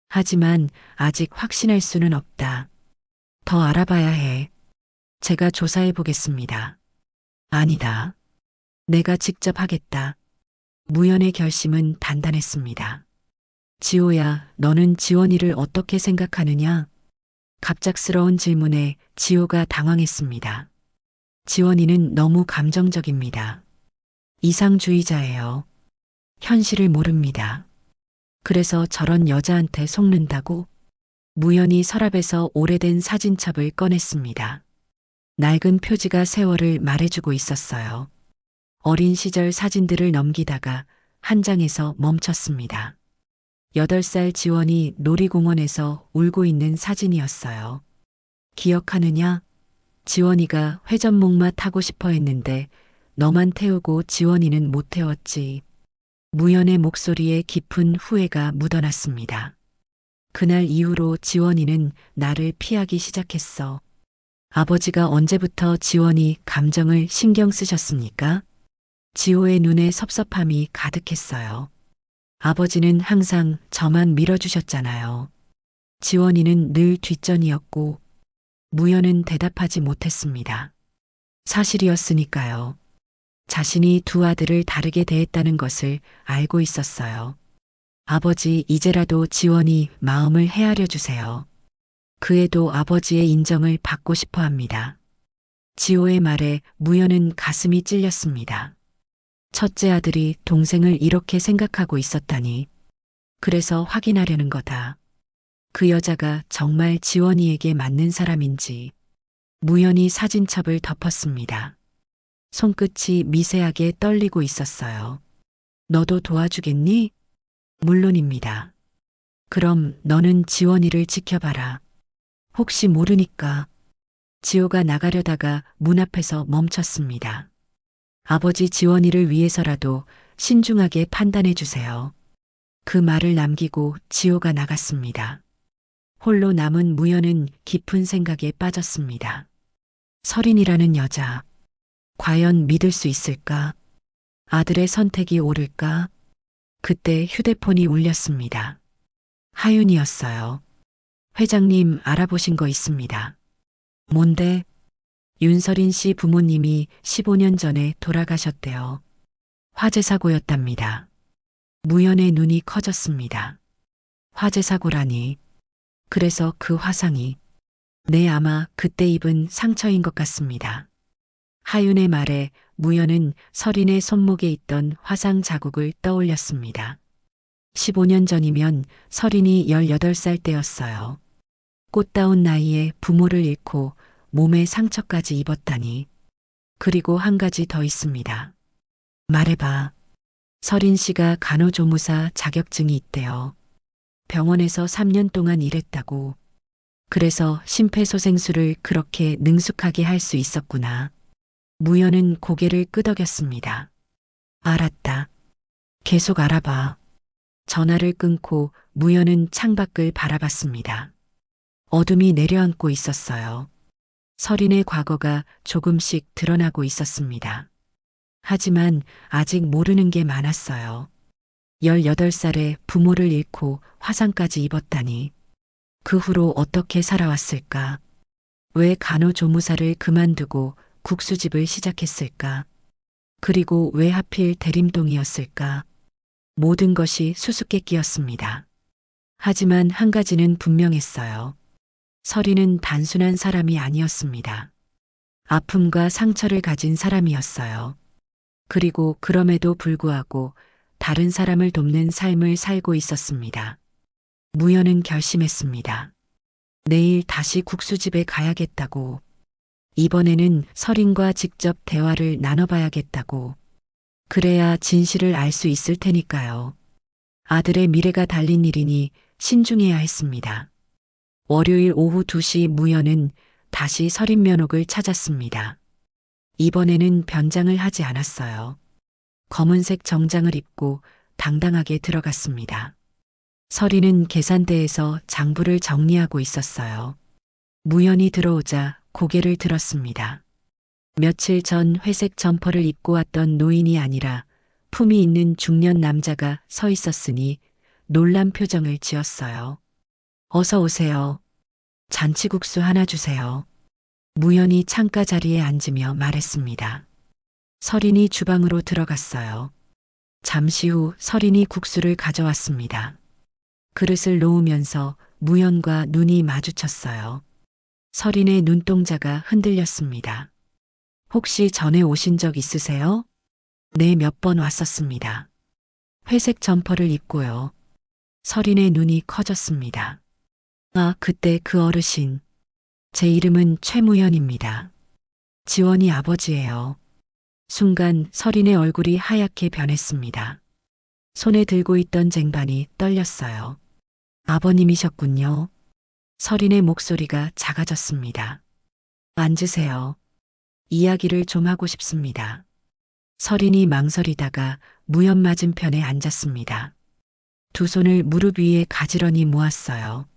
하지만 아직 확신할 수는 없다. 더 알아봐야 해. 제가 조사해 보겠습니다. 아니다. 내가 직접 하겠다. 무연의 결심은 단단했습니다. 지호야, 너는 지원이를 어떻게 생각하느냐? 갑작스러운 질문에 지호가 당황했습니다. 지원이는 너무 감정적입니다. 이상주의자예요. 현실을 모릅니다. 그래서 저런 여자한테 속는다고? 무연히 서랍에서 오래된 사진첩을 꺼냈습니다. 낡은 표지가 세월을 말해주고 있었어요. 어린 시절 사진들을 넘기다가 한 장에서 멈췄습니다. 8살 지원이 놀이공원에서 울고 있는 사진이었어요. 기억하느냐? 지원이가 회전목마 타고 싶어 했는데 너만 태우고 지원이는 못 태웠지. 무연의 목소리에 깊은 후회가 묻어났습니다. 그날 이후로 지원이는 나를 피하기 시작했어. 아버지가 언제부터 지원이 감정을 신경 쓰셨습니까? 지호의 눈에 섭섭함이 가득했어요. 아버지는 항상 저만 밀어주셨잖아요. 지원이는 늘 뒷전이었고, 무연은 대답하지 못했습니다. 사실이었으니까요. 자신이 두 아들을 다르게 대했다는 것을 알고 있었어요. 아버지, 이제라도 지원이 마음을 헤아려 주세요. 그 애도 아버지의 인정을 받고 싶어 합니다. 지호의 말에 무연은 가슴이 찔렸습니다. 첫째 아들이 동생을 이렇게 생각하고 있었다니. 그래서 확인하려는 거다. 그 여자가 정말 지원이에게 맞는 사람인지. 무연이 사진첩을 덮었습니다. 손끝이 미세하게 떨리고 있었어요. 너도 도와주겠니? 물론입니다. 그럼 너는 지원이를 지켜봐라. 혹시 모르니까. 지호가 나가려다가 문 앞에서 멈췄습니다. 아버지 지원이를 위해서라도 신중하게 판단해 주세요. 그 말을 남기고 지호가 나갔습니다. 홀로 남은 무연은 깊은 생각에 빠졌습니다. 설인이라는 여자. 과연 믿을 수 있을까? 아들의 선택이 옳을까? 그때 휴대폰이 울렸습니다. 하윤이었어요. 회장님, 알아보신 거 있습니다. 뭔데? 윤설인 씨 부모님이 15년 전에 돌아가셨대요. 화재 사고였답니다. 무연의 눈이 커졌습니다. 화재 사고라니. 그래서 그 화상이. 네, 아마 그때 입은 상처인 것 같습니다. 하윤의 말에 무연은 설인의 손목에 있던 화상 자국을 떠올렸습니다. 15년 전이면 설인이 18살 때였어요. 꽃다운 나이에 부모를 잃고 몸에 상처까지 입었다니. 그리고 한 가지 더 있습니다. 말해봐. 설인 씨가 간호조무사 자격증이 있대요. 병원에서 3년 동안 일했다고. 그래서 심폐소생술을 그렇게 능숙하게 할 수 있었구나. 무연은 고개를 끄덕였습니다. 알았다. 계속 알아봐. 전화를 끊고 무연은 창밖을 바라봤습니다. 어둠이 내려앉고 있었어요. 설인의 과거가 조금씩 드러나고 있었습니다. 하지만 아직 모르는 게 많았어요. 18살에 부모를 잃고 화상까지 입었다니. 그 후로 어떻게 살아왔을까? 왜 간호조무사를 그만두고 국수집을 시작했을까? 그리고 왜 하필 대림동이었을까? 모든 것이 수수께끼였습니다. 하지만 한 가지는 분명했어요. 설인은 단순한 사람이 아니었습니다. 아픔과 상처를 가진 사람이었어요. 그리고 그럼에도 불구하고 다른 사람을 돕는 삶을 살고 있었습니다. 무연은 결심했습니다. 내일 다시 국수집에 가야겠다고. 이번에는 설인과 직접 대화를 나눠봐야겠다고. 그래야 진실을 알 수 있을 테니까요. 아들의 미래가 달린 일이니 신중해야 했습니다. 월요일 오후 2시 무연은 다시 설인 면옥을 찾았습니다. 이번에는 변장을 하지 않았어요. 검은색 정장을 입고 당당하게 들어갔습니다. 설인은 계산대에서 장부를 정리하고 있었어요. 무연이 들어오자 고개를 들었습니다. 며칠 전 회색 점퍼를 입고 왔던 노인이 아니라 품이 있는 중년 남자가 서 있었으니 놀란 표정을 지었어요. 어서 오세요. 잔치국수 하나 주세요. 무연이 창가 자리에 앉으며 말했습니다. 설인이 주방으로 들어갔어요. 잠시 후 설인이 국수를 가져왔습니다. 그릇을 놓으면서 무연과 눈이 마주쳤어요. 설인의 눈동자가 흔들렸습니다. 혹시 전에 오신 적 있으세요? 네, 몇 번 왔었습니다. 회색 점퍼를 입고요. 설인의 눈이 커졌습니다. 아, 그때 그 어르신. 제 이름은 최무연입니다. 지원이 아버지예요. 순간 설인의 얼굴이 하얗게 변했습니다. 손에 들고 있던 쟁반이 떨렸어요. 아버님이셨군요. 설인의 목소리가 작아졌습니다. 앉으세요. 이야기를 좀 하고 싶습니다. 설인이 망설이다가 무연 맞은편에 앉았습니다. 두 손을 무릎 위에 가지런히 모았어요.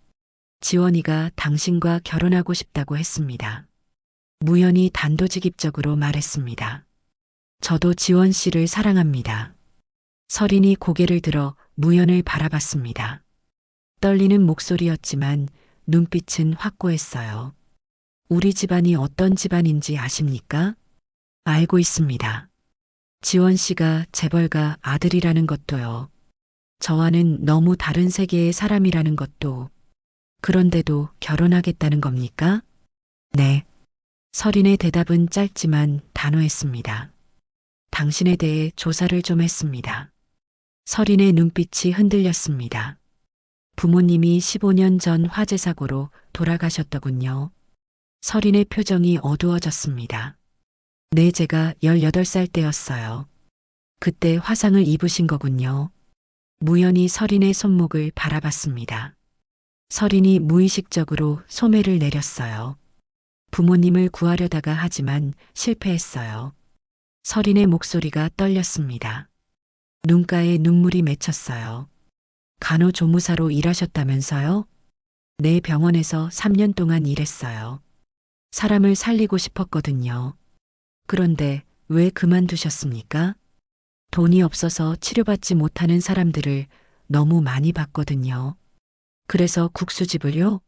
지원이가 당신과 결혼하고 싶다고 했습니다. 무연이 단도직입적으로 말했습니다. 저도 지원 씨를 사랑합니다. 설인이 고개를 들어 무연을 바라봤습니다. 떨리는 목소리였지만 눈빛은 확고했어요. 우리 집안이 어떤 집안인지 아십니까? 알고 있습니다. 지원 씨가 재벌가 아들이라는 것도요. 저와는 너무 다른 세계의 사람이라는 것도. 그런데도 결혼하겠다는 겁니까? 네. 설인의 대답은 짧지만 단호했습니다. 당신에 대해 조사를 좀 했습니다. 설인의 눈빛이 흔들렸습니다. 부모님이 15년 전 화재 사고로 돌아가셨더군요. 설인의 표정이 어두워졌습니다. 네, 제가 18살 때였어요. 그때 화상을 입으신 거군요. 무연히 설인의 손목을 바라봤습니다. 설인이 무의식적으로 소매를 내렸어요. 부모님을 구하려다가 하지만 실패했어요. 설인의 목소리가 떨렸습니다. 눈가에 눈물이 맺혔어요. 간호조무사로 일하셨다면서요? 네, 병원에서 3년 동안 일했어요. 사람을 살리고 싶었거든요. 그런데 왜 그만두셨습니까? 돈이 없어서 치료받지 못하는 사람들을 너무 많이 봤거든요. 그래서 국수집을요?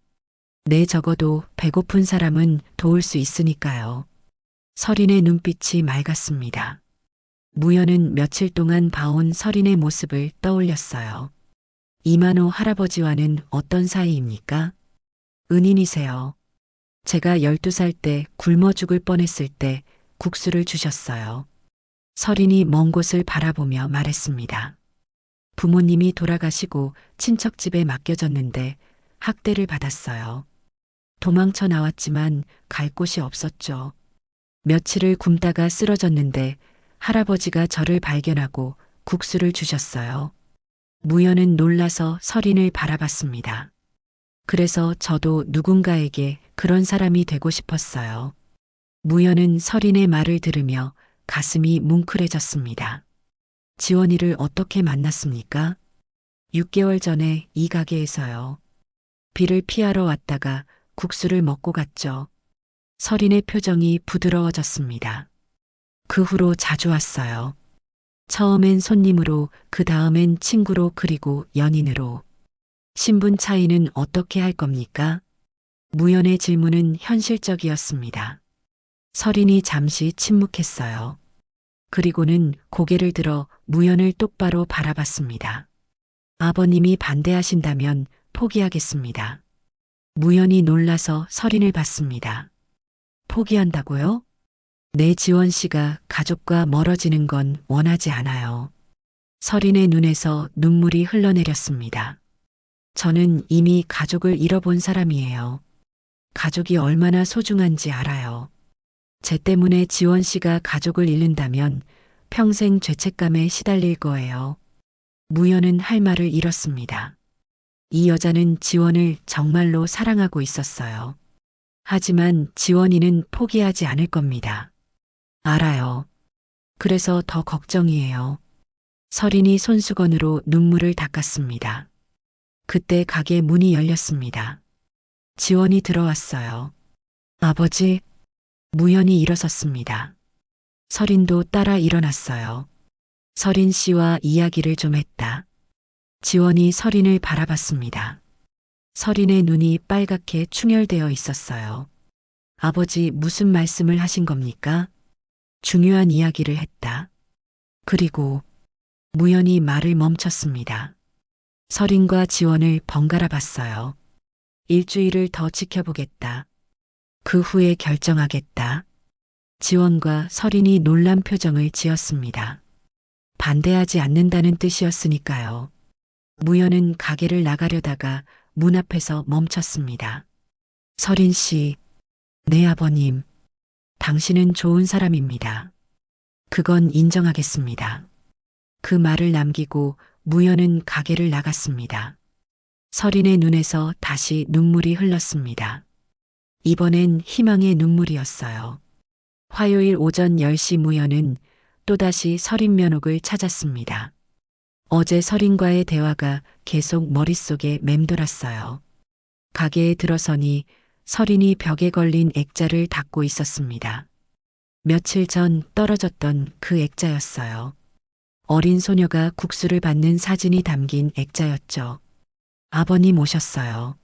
네, 적어도 배고픈 사람은 도울 수 있으니까요. 설인의 눈빛이 맑았습니다. 무연은 며칠 동안 봐온 설인의 모습을 떠올렸어요. 이만호 할아버지와는 어떤 사이입니까? 은인이세요. 제가 12살 때 굶어 죽을 뻔했을 때 국수를 주셨어요. 설인이 먼 곳을 바라보며 말했습니다. 부모님이 돌아가시고 친척집에 맡겨졌는데 학대를 받았어요. 도망쳐 나왔지만 갈 곳이 없었죠. 며칠을 굶다가 쓰러졌는데 할아버지가 저를 발견하고 국수를 주셨어요. 무연은 놀라서 설인을 바라봤습니다. 그래서 저도 누군가에게 그런 사람이 되고 싶었어요. 무연은 설인의 말을 들으며 가슴이 뭉클해졌습니다. 지원이를 어떻게 만났습니까? 6개월 전에 이 가게에서요. 비를 피하러 왔다가 국수를 먹고 갔죠. 설인의 표정이 부드러워졌습니다. 그 후로 자주 왔어요. 처음엔 손님으로, 그 다음엔 친구로, 그리고 연인으로. 신분 차이는 어떻게 할 겁니까? 무연의 질문은 현실적이었습니다. 설인이 잠시 침묵했어요. 그리고는 고개를 들어 무연을 똑바로 바라봤습니다. 아버님이 반대하신다면 포기하겠습니다. 무연이 놀라서 설인을 봤습니다. 포기한다고요? 내 지원 씨가 가족과 멀어지는 건 원하지 않아요. 설인의 눈에서 눈물이 흘러내렸습니다. 저는 이미 가족을 잃어본 사람이에요. 가족이 얼마나 소중한지 알아요. 제 때문에 지원 씨가 가족을 잃는다면 평생 죄책감에 시달릴 거예요. 무연은 할 말을 잃었습니다. 이 여자는 지원을 정말로 사랑하고 있었어요. 하지만 지원이는 포기하지 않을 겁니다. 알아요. 그래서 더 걱정이에요. 설인이 손수건으로 눈물을 닦았습니다. 그때 가게 문이 열렸습니다. 지원이 들어왔어요. 아버지, 무연이 일어섰습니다. 설인도 따라 일어났어요. 설인 씨와 이야기를 좀 했다. 지원이 설인을 바라봤습니다. 설인의 눈이 빨갛게 충혈되어 있었어요. 아버지, 무슨 말씀을 하신 겁니까? 중요한 이야기를 했다. 그리고 무연이 말을 멈췄습니다. 설인과 지원을 번갈아 봤어요. 일주일을 더 지켜보겠다. 그 후에 결정하겠다. 지원과 설인이 놀란 표정을 지었습니다. 반대하지 않는다는 뜻이었으니까요. 무연은 가게를 나가려다가 문 앞에서 멈췄습니다. 설인 씨, 네 아버님, 당신은 좋은 사람입니다. 그건 인정하겠습니다. 그 말을 남기고 무연은 가게를 나갔습니다. 설인의 눈에서 다시 눈물이 흘렀습니다. 이번엔 희망의 눈물이었어요. 화요일 오전 10시 무연은 또다시 설인 면옥을 찾았습니다. 어제 설인과의 대화가 계속 머릿속에 맴돌았어요. 가게에 들어서니 설인이 벽에 걸린 액자를 닦고 있었습니다. 며칠 전 떨어졌던 그 액자였어요. 어린 소녀가 국수를 받는 사진이 담긴 액자였죠. 아버님 오셨어요.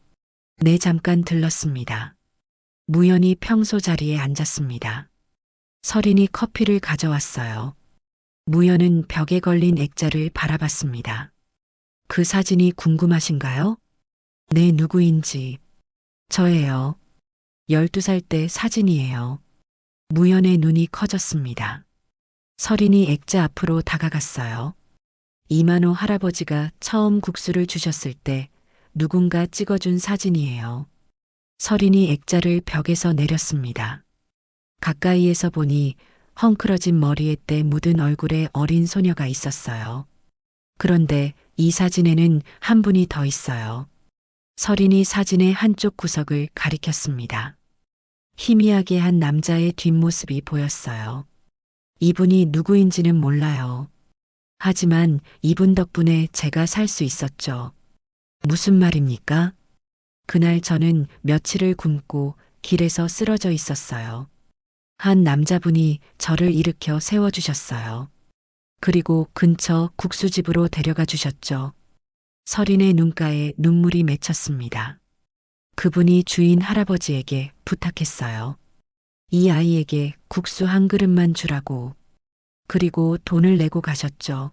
네, 잠깐 들렀습니다. 무연이 평소 자리에 앉았습니다. 서린이 커피를 가져왔어요. 무연은 벽에 걸린 액자를 바라봤습니다. 그 사진이 궁금하신가요? 네, 누구인지. 저예요. 12살 때 사진이에요. 무연의 눈이 커졌습니다. 서린이 액자 앞으로 다가갔어요. 이만호 할아버지가 처음 국수를 주셨을 때 누군가 찍어준 사진이에요. 서린이 액자를 벽에서 내렸습니다. 가까이에서 보니 헝클어진 머리에 때 묻은 얼굴에 어린 소녀가 있었어요. 그런데 이 사진에는 한 분이 더 있어요. 서린이 사진의 한쪽 구석을 가리켰습니다. 희미하게 한 남자의 뒷모습이 보였어요. 이분이 누구인지는 몰라요. 하지만 이분 덕분에 제가 살 수 있었죠. 무슨 말입니까? 그날 저는 며칠을 굶고 길에서 쓰러져 있었어요. 한 남자분이 저를 일으켜 세워주셨어요. 그리고 근처 국수집으로 데려가 주셨죠. 서린의 눈가에 눈물이 맺혔습니다. 그분이 주인 할아버지에게 부탁했어요. 이 아이에게 국수 한 그릇만 주라고. 그리고 돈을 내고 가셨죠.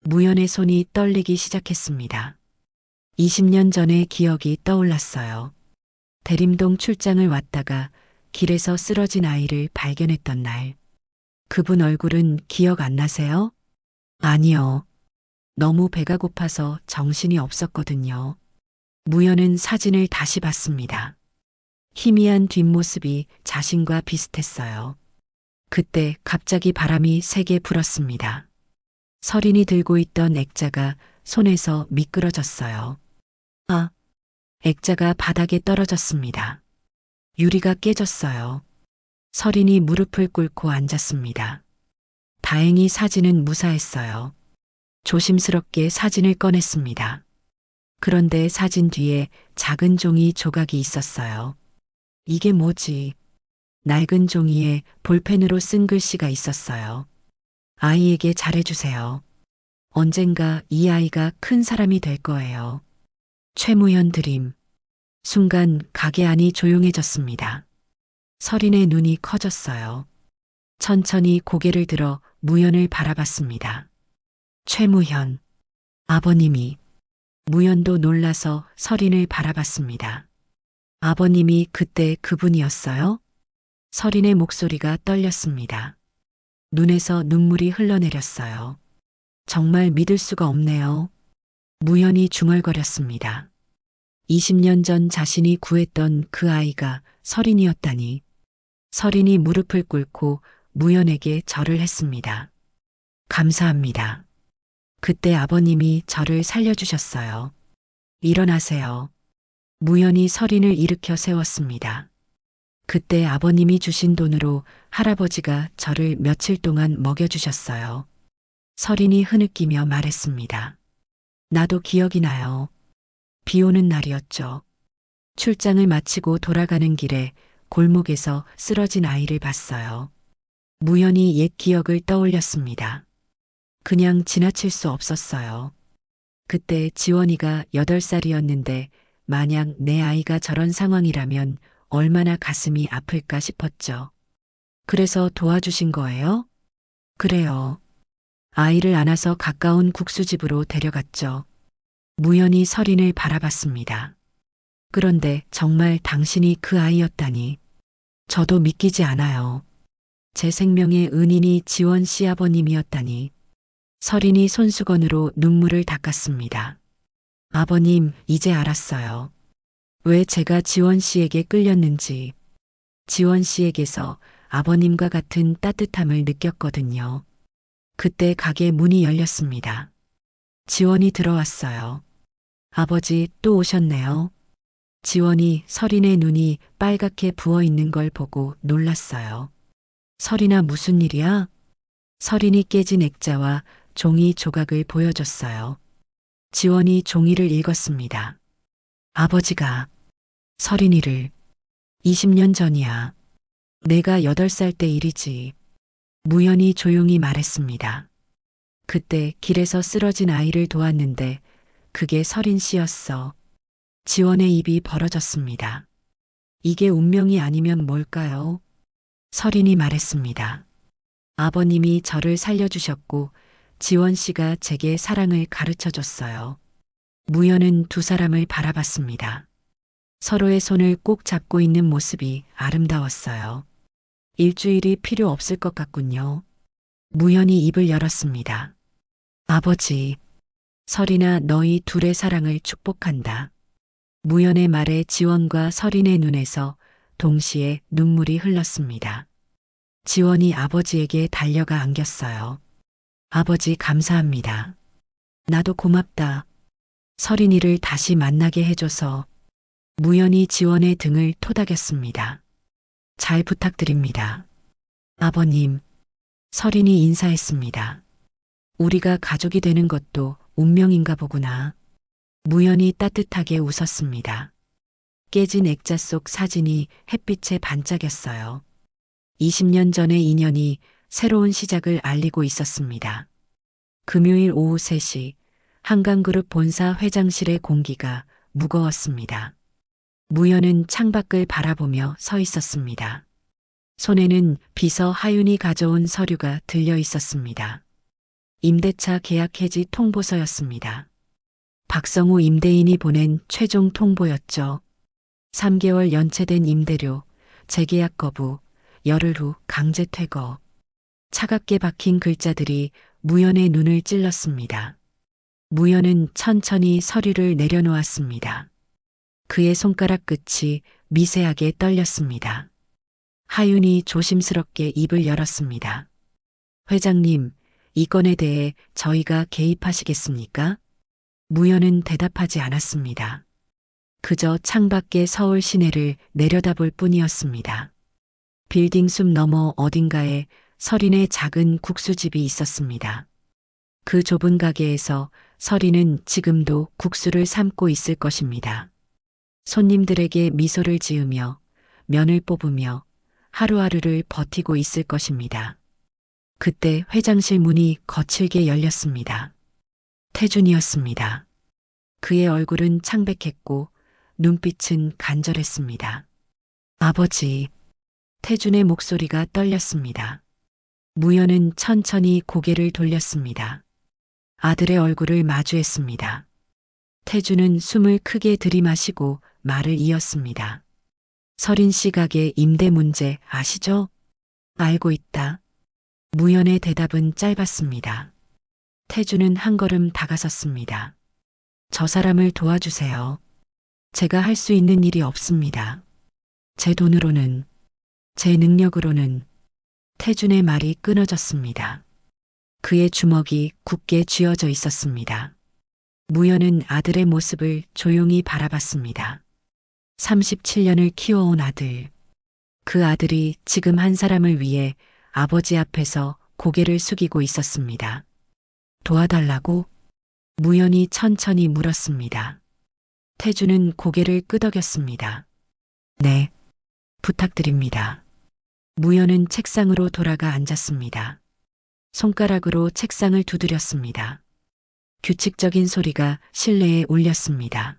무연의 손이 떨리기 시작했습니다. 20년 전의 기억이 떠올랐어요. 대림동 출장을 왔다가 길에서 쓰러진 아이를 발견했던 날. 그분 얼굴은 기억 안 나세요? 아니요. 너무 배가 고파서 정신이 없었거든요. 무연은 사진을 다시 봤습니다. 희미한 뒷모습이 자신과 비슷했어요. 그때 갑자기 바람이 세게 불었습니다. 서린이 들고 있던 액자가 손에서 미끄러졌어요. 아, 액자가 바닥에 떨어졌습니다. 유리가 깨졌어요. 서린이 무릎을 꿇고 앉았습니다. 다행히 사진은 무사했어요. 조심스럽게 사진을 꺼냈습니다. 그런데 사진 뒤에 작은 종이 조각이 있었어요. 이게 뭐지? 낡은 종이에 볼펜으로 쓴 글씨가 있었어요. 아이에게 잘해주세요. 언젠가 이 아이가 큰 사람이 될 거예요. 최무현 드림. 순간 가게 안이 조용해졌습니다. 서린의 눈이 커졌어요. 천천히 고개를 들어 무연을 바라봤습니다. 최무현. 아버님이. 무연도 놀라서 서린을 바라봤습니다. 아버님이 그때 그분이었어요? 서린의 목소리가 떨렸습니다. 눈에서 눈물이 흘러내렸어요. 정말 믿을 수가 없네요. 무연이 중얼거렸습니다. 20년 전 자신이 구했던 그 아이가 서린이었다니. 서린이 무릎을 꿇고 무연에게 절을 했습니다. 감사합니다. 그때 아버님이 저를 살려주셨어요. 일어나세요. 무연이 서린을 일으켜 세웠습니다. 그때 아버님이 주신 돈으로 할아버지가 저를 며칠 동안 먹여주셨어요. 서린이 흐느끼며 말했습니다. 나도 기억이 나요. 비 오는 날이었죠. 출장을 마치고 돌아가는 길에 골목에서 쓰러진 아이를 봤어요. 무연히 옛 기억을 떠올렸습니다. 그냥 지나칠 수 없었어요. 그때 지원이가 8살이었는데 만약 내 아이가 저런 상황이라면 얼마나 가슴이 아플까 싶었죠. 그래서 도와주신 거예요? 그래요. 아이를 안아서 가까운 국수집으로 데려갔죠. 무연히 서린을 바라봤습니다. 그런데 정말 당신이 그 아이였다니. 저도 믿기지 않아요. 제 생명의 은인이 지원 씨 아버님이었다니. 서린이 손수건으로 눈물을 닦았습니다. 아버님, 이제 알았어요. 왜 제가 지원 씨에게 끌렸는지. 지원 씨에게서 아버님과 같은 따뜻함을 느꼈거든요. 그때 가게 문이 열렸습니다. 지원이 들어왔어요. 아버지 또 오셨네요. 지원이 서린의 눈이 빨갛게 부어 있는 걸 보고 놀랐어요. 서린아, 무슨 일이야? 서린이 깨진 액자와 종이 조각을 보여줬어요. 지원이 종이를 읽었습니다. 아버지가 서린이를 20년 전이야. 내가 8살 때 일이지. 무연히 조용히 말했습니다. 그때 길에서 쓰러진 아이를 도왔는데 그게 서린 씨였어. 지원의 입이 벌어졌습니다. 이게 운명이 아니면 뭘까요? 서린이 말했습니다. 아버님이 저를 살려주셨고 지원 씨가 제게 사랑을 가르쳐 줬어요. 무연은 두 사람을 바라봤습니다. 서로의 손을 꼭 잡고 있는 모습이 아름다웠어요. 일주일이 필요 없을 것 같군요. 무연이 입을 열었습니다. 아버지, 설이나 너희 둘의 사랑을 축복한다. 무연의 말에 지원과 설인의 눈에서 동시에 눈물이 흘렀습니다. 지원이 아버지에게 달려가 안겼어요. 아버지 감사합니다. 나도 고맙다. 설인이를 다시 만나게 해줘서. 무연이 지원의 등을 토닥였습니다. 잘 부탁드립니다. 아버님, 설인이 인사했습니다. 우리가 가족이 되는 것도 운명인가 보구나. 무연이 따뜻하게 웃었습니다. 깨진 액자 속 사진이 햇빛에 반짝였어요. 20년 전의 인연이 새로운 시작을 알리고 있었습니다. 금요일 오후 3시 한강그룹 본사 회장실의 공기가 무거웠습니다. 무연은 창밖을 바라보며 서 있었습니다. 손에는 비서 하윤이 가져온 서류가 들려 있었습니다. 임대차 계약 해지 통보서였습니다. 박성우 임대인이 보낸 최종 통보였죠. 3개월 연체된 임대료, 재계약 거부, 열흘 후 강제 퇴거. 차갑게 박힌 글자들이 무연의 눈을 찔렀습니다. 무연은 천천히 서류를 내려놓았습니다. 그의 손가락 끝이 미세하게 떨렸습니다. 하윤이 조심스럽게 입을 열었습니다. 회장님, 이 건에 대해 저희가 개입하시겠습니까? 무연은 대답하지 않았습니다. 그저 창밖의 서울 시내를 내려다볼 뿐이었습니다. 빌딩 숲 너머 어딘가에 설인의 작은 국수집이 있었습니다. 그 좁은 가게에서 설인은 지금도 국수를 삶고 있을 것입니다. 손님들에게 미소를 지으며 면을 뽑으며 하루하루를 버티고 있을 것입니다. 그때 회장실 문이 거칠게 열렸습니다. 태준이었습니다. 그의 얼굴은 창백했고 눈빛은 간절했습니다. 아버지, 태준의 목소리가 떨렸습니다. 무연은 천천히 고개를 돌렸습니다. 아들의 얼굴을 마주했습니다. 태준은 숨을 크게 들이마시고 말을 이었습니다. 설인 씨 가게 임대 문제 아시죠? 알고 있다. 무연의 대답은 짧았습니다. 태준은 한 걸음 다가섰습니다. 저 사람을 도와주세요. 제가 할 수 있는 일이 없습니다. 제 돈으로는, 제 능력으로는. 태준의 말이 끊어졌습니다. 그의 주먹이 굳게 쥐어져 있었습니다. 무연은 아들의 모습을 조용히 바라봤습니다. 37년을 키워온 아들. 그 아들이 지금 한 사람을 위해 아버지 앞에서 고개를 숙이고 있었습니다. 도와달라고? 무연이 천천히 물었습니다. 태준은 고개를 끄덕였습니다. 네, 부탁드립니다. 무연은 책상으로 돌아가 앉았습니다. 손가락으로 책상을 두드렸습니다. 규칙적인 소리가 실내에 울렸습니다.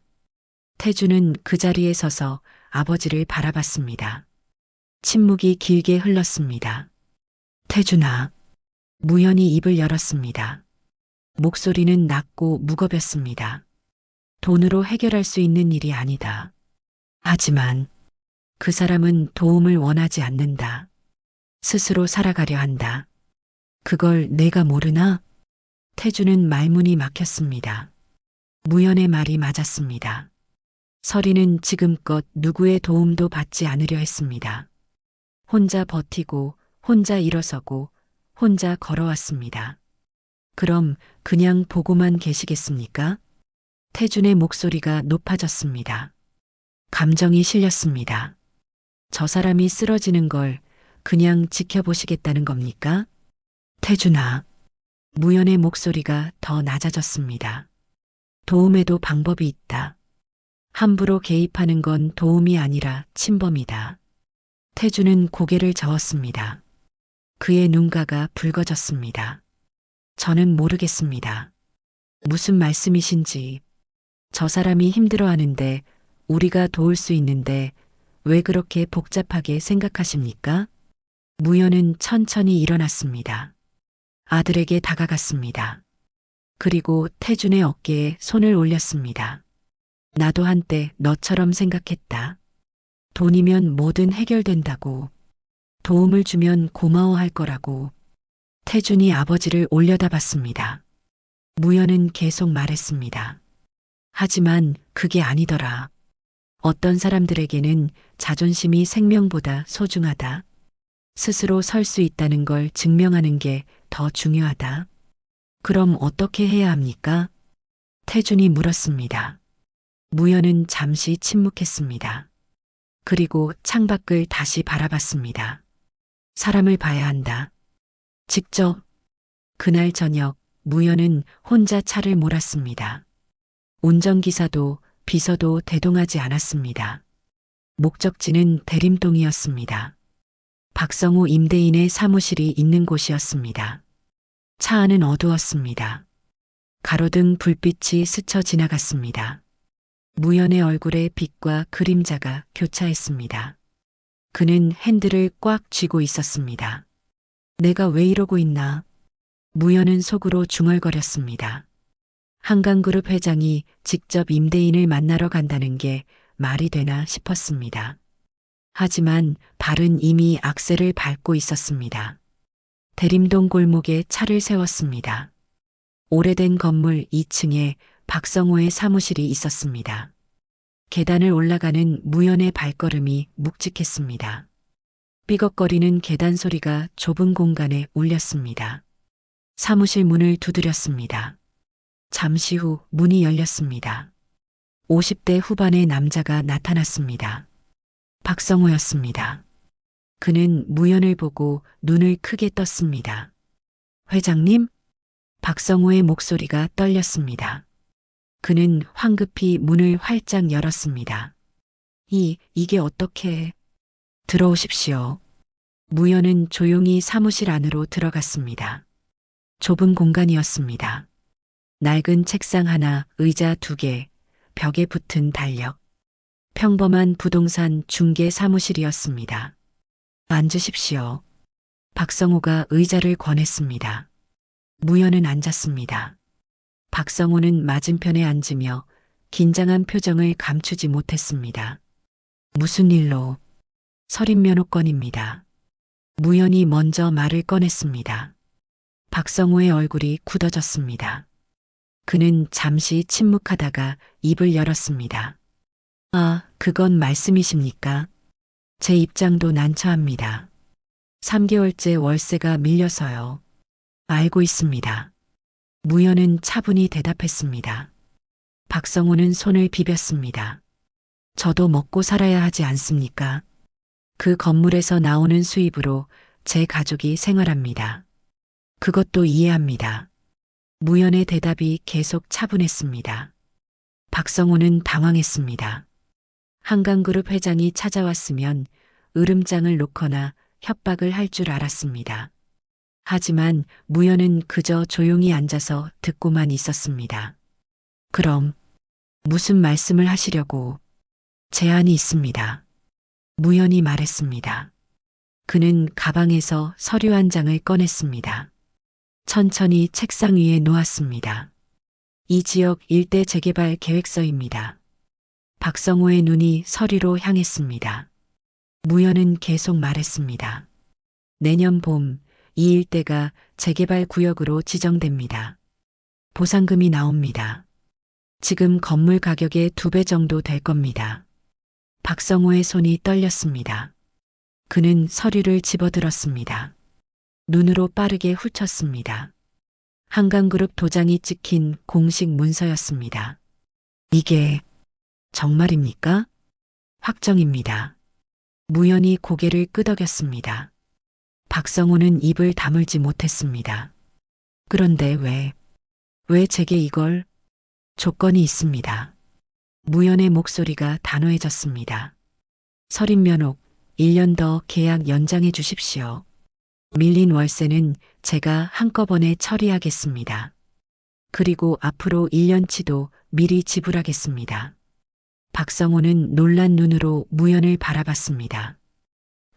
태준은 그 자리에 서서 아버지를 바라봤습니다. 침묵이 길게 흘렀습니다. 태준아. 무연이 입을 열었습니다. 목소리는 낮고 무겁였습니다. 돈으로 해결할 수 있는 일이 아니다. 하지만 그 사람은 도움을 원하지 않는다. 스스로 살아가려 한다. 그걸 내가 모르나? 태준은 말문이 막혔습니다. 무연의 말이 맞았습니다. 설이는 지금껏 누구의 도움도 받지 않으려 했습니다. 혼자 버티고, 혼자 일어서고, 혼자 걸어왔습니다. 그럼 그냥 보고만 계시겠습니까? 태준의 목소리가 높아졌습니다. 감정이 실렸습니다. 저 사람이 쓰러지는 걸 그냥 지켜보시겠다는 겁니까? 태준아. 무연의 목소리가 더 낮아졌습니다. 도움에도 방법이 있다. 함부로 개입하는 건 도움이 아니라 침범이다. 태준은 고개를 저었습니다. 그의 눈가가 붉어졌습니다. 저는 모르겠습니다. 무슨 말씀이신지. 저 사람이 힘들어하는데 우리가 도울 수 있는데 왜 그렇게 복잡하게 생각하십니까? 무연은 천천히 일어났습니다. 아들에게 다가갔습니다. 그리고 태준의 어깨에 손을 올렸습니다. 나도 한때 너처럼 생각했다. 돈이면 뭐든 해결된다고. 도움을 주면 고마워할 거라고. 태준이 아버지를 올려다봤습니다. 무연은 계속 말했습니다. 하지만 그게 아니더라. 어떤 사람들에게는 자존심이 생명보다 소중하다. 스스로 설 수 있다는 걸 증명하는 게 더 중요하다. 그럼 어떻게 해야 합니까? 태준이 물었습니다. 무연은 잠시 침묵했습니다. 그리고 창밖을 다시 바라봤습니다. 사람을 봐야 한다. 직접. 그날 저녁 무연은 혼자 차를 몰았습니다. 운전기사도 비서도 대동하지 않았습니다. 목적지는 대림동이었습니다. 박성우 임대인의 사무실이 있는 곳이었습니다. 차 안은 어두웠습니다. 가로등 불빛이 스쳐 지나갔습니다. 무연의 얼굴에 빛과 그림자가 교차했습니다. 그는 핸들을 꽉 쥐고 있었습니다. 내가 왜 이러고 있나? 무연은 속으로 중얼거렸습니다. 한강그룹 회장이 직접 임대인을 만나러 간다는 게 말이 되나 싶었습니다. 하지만 발은 이미 악셀을 밟고 있었습니다. 대림동 골목에 차를 세웠습니다. 오래된 건물 2층에 박성호의 사무실이 있었습니다. 계단을 올라가는 무연의 발걸음이 묵직했습니다. 삐걱거리는 계단 소리가 좁은 공간에 울렸습니다. 사무실 문을 두드렸습니다. 잠시 후 문이 열렸습니다. 50대 후반의 남자가 나타났습니다. 박성호였습니다. 그는 무연을 보고 눈을 크게 떴습니다. 회장님? 박성호의 목소리가 떨렸습니다. 그는 황급히 문을 활짝 열었습니다. 이게 어떻게... 들어오십시오. 무연은 조용히 사무실 안으로 들어갔습니다. 좁은 공간이었습니다. 낡은 책상 하나, 의자 2개, 벽에 붙은 달력. 평범한 부동산 중개 사무실이었습니다. 앉으십시오. 박성호가 의자를 권했습니다. 무연은 앉았습니다. 박성호는 맞은편에 앉으며 긴장한 표정을 감추지 못했습니다. 무슨 일로? 서린면허권입니다. 무연이 먼저 말을 꺼냈습니다. 박성호의 얼굴이 굳어졌습니다. 그는 잠시 침묵하다가 입을 열었습니다. 아, 그건 말씀이십니까? 제 입장도 난처합니다. 3개월째 월세가 밀려서요. 알고 있습니다. 무연은 차분히 대답했습니다. 박성호는 손을 비볐습니다. 저도 먹고 살아야 하지 않습니까? 그 건물에서 나오는 수입으로 제 가족이 생활합니다. 그것도 이해합니다. 무연의 대답이 계속 차분했습니다. 박성호는 당황했습니다. 한강그룹 회장이 찾아왔으면 으름장을 놓거나 협박을 할 줄 알았습니다. 하지만 무연은 그저 조용히 앉아서 듣고만 있었습니다. 그럼 무슨 말씀을 하시려고? 제안이 있습니다. 무연이 말했습니다. 그는 가방에서 서류 한 장을 꺼냈습니다. 천천히 책상 위에 놓았습니다. 이 지역 일대 재개발 계획서입니다. 박성호의 눈이 서류로 향했습니다. 무연은 계속 말했습니다. 내년 봄 이 일대가 재개발 구역으로 지정됩니다. 보상금이 나옵니다. 지금 건물 가격의 2배 정도 될 겁니다. 박성호의 손이 떨렸습니다. 그는 서류를 집어들었습니다. 눈으로 빠르게 훑었습니다. 한강그룹 도장이 찍힌 공식 문서였습니다. 이게 정말입니까? 확정입니다. 무연이 고개를 끄덕였습니다. 박성호는 입을 다물지 못했습니다. 그런데 왜 제게 이걸? 조건이 있습니다. 무연의 목소리가 단호해졌습니다. 서린면옥 1년 더 계약 연장해 주십시오. 밀린 월세는 제가 한꺼번에 처리하겠습니다. 그리고 앞으로 1년치도 미리 지불하겠습니다. 박성호는 놀란 눈으로 무연을 바라봤습니다.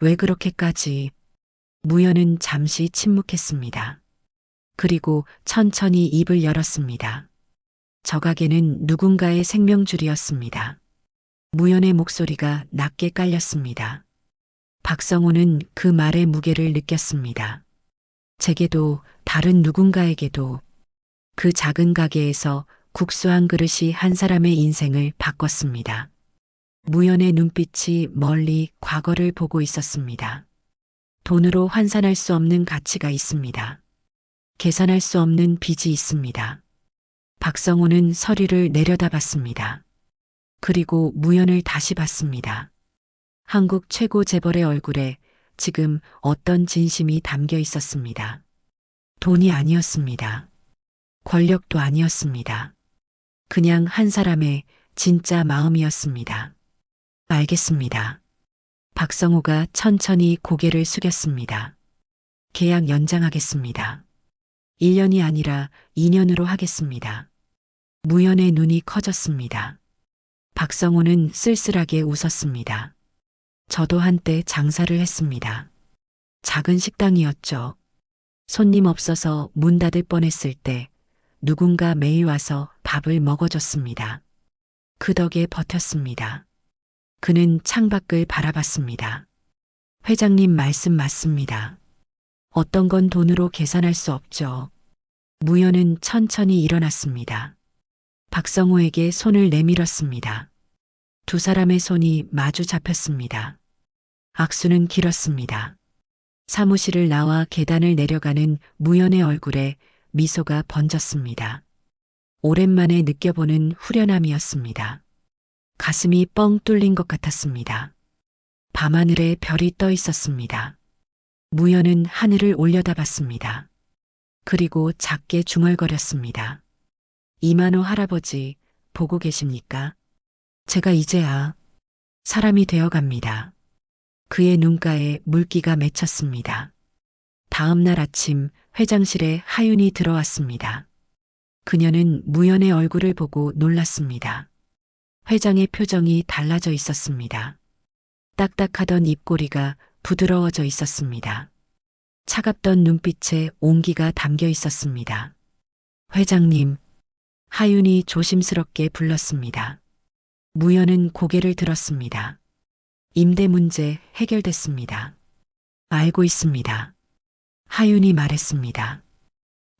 왜 그렇게까지? 무연은 잠시 침묵했습니다. 그리고 천천히 입을 열었습니다. 저 가게는 누군가의 생명줄이었습니다. 무연의 목소리가 낮게 깔렸습니다. 박성호는 그 말의 무게를 느꼈습니다. 제게도 다른 누군가에게도 그 작은 가게에서 국수 한 그릇이 한 사람의 인생을 바꿨습니다. 무연의 눈빛이 멀리 과거를 보고 있었습니다. 돈으로 환산할 수 없는 가치가 있습니다. 계산할 수 없는 빚이 있습니다. 박성호는 서류를 내려다봤습니다. 그리고 무연을 다시 봤습니다. 한국 최고 재벌의 얼굴에 지금 어떤 진심이 담겨 있었습니다. 돈이 아니었습니다. 권력도 아니었습니다. 그냥 한 사람의 진짜 마음이었습니다. 알겠습니다. 박성호가 천천히 고개를 숙였습니다. 계약 연장하겠습니다. 1년이 아니라 2년으로 하겠습니다. 무연의 눈이 커졌습니다. 박성호는 쓸쓸하게 웃었습니다. 저도 한때 장사를 했습니다. 작은 식당이었죠. 손님 없어서 문 닫을 뻔했을 때 누군가 매일 와서 밥을 먹어줬습니다. 그 덕에 버텼습니다. 그는 창밖을 바라봤습니다. 회장님 말씀 맞습니다. 어떤 건 돈으로 계산할 수 없죠. 무연은 천천히 일어났습니다. 박성호에게 손을 내밀었습니다. 두 사람의 손이 마주 잡혔습니다. 악수는 길었습니다. 사무실을 나와 계단을 내려가는 무연의 얼굴에 미소가 번졌습니다. 오랜만에 느껴보는 후련함이었습니다. 가슴이 뻥 뚫린 것 같았습니다. 밤하늘에 별이 떠 있었습니다. 무연은 하늘을 올려다봤습니다. 그리고 작게 중얼거렸습니다. 이만호 할아버지 보고 계십니까? 제가 이제야 사람이 되어갑니다. 그의 눈가에 물기가 맺혔습니다. 다음 날 아침 회장실에 하윤이 들어왔습니다. 그녀는 무연의 얼굴을 보고 놀랐습니다. 회장의 표정이 달라져 있었습니다. 딱딱하던 입꼬리가 부드러워져 있었습니다. 차갑던 눈빛에 온기가 담겨 있었습니다. 회장님, 하윤이 조심스럽게 불렀습니다. 무연은 고개를 들었습니다. 임대 문제 해결됐습니다. 알고 있습니다. 하윤이 말했습니다.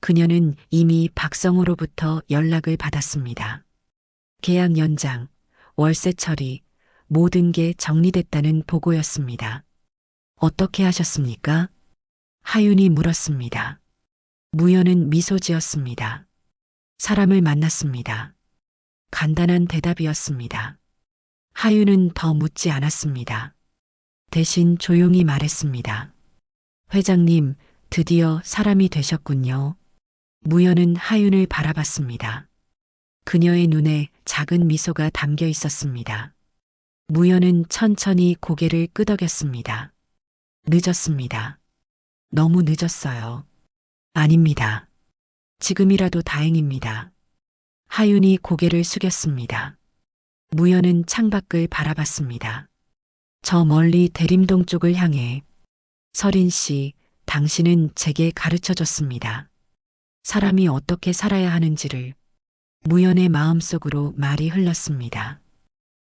그녀는 이미 박성호로부터 연락을 받았습니다. 계약 연장, 월세 처리, 모든 게 정리됐다는 보고였습니다. 어떻게 하셨습니까? 하윤이 물었습니다. 무연은 미소 지었습니다. 사람을 만났습니다. 간단한 대답이었습니다. 하윤은 더 묻지 않았습니다. 대신 조용히 말했습니다. 회장님, 드디어 사람이 되셨군요. 무연은 하윤을 바라봤습니다. 그녀의 눈에 작은 미소가 담겨 있었습니다. 무연은 천천히 고개를 끄덕였습니다. 늦었습니다. 너무 늦었어요. 아닙니다. 지금이라도 다행입니다. 하윤이 고개를 숙였습니다. 무연은 창밖을 바라봤습니다. 저 멀리 대림동 쪽을 향해 서린 씨, 당신은 제게 가르쳐 줬습니다. 사람이 어떻게 살아야 하는지를. 무연의 마음속으로 말이 흘렀습니다.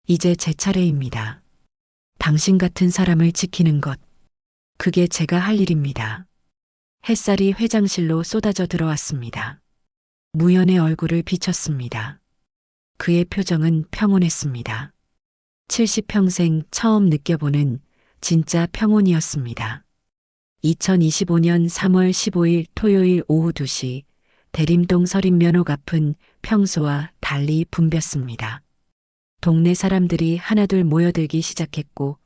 이제 제 차례입니다. 당신 같은 사람을 지키는 것. 그게 제가 할 일입니다. 햇살이 회장실로 쏟아져 들어왔습니다. 무연의 얼굴을 비췄습니다. 그의 표정은 평온했습니다. 70평생 처음 느껴보는 진짜 평온이었습니다. 2025년 3월 15일 토요일 오후 2시 대림동 서린면옥 앞은 평소와 달리 붐볐습니다. 동네 사람들이 하나둘 모여들기 시작했고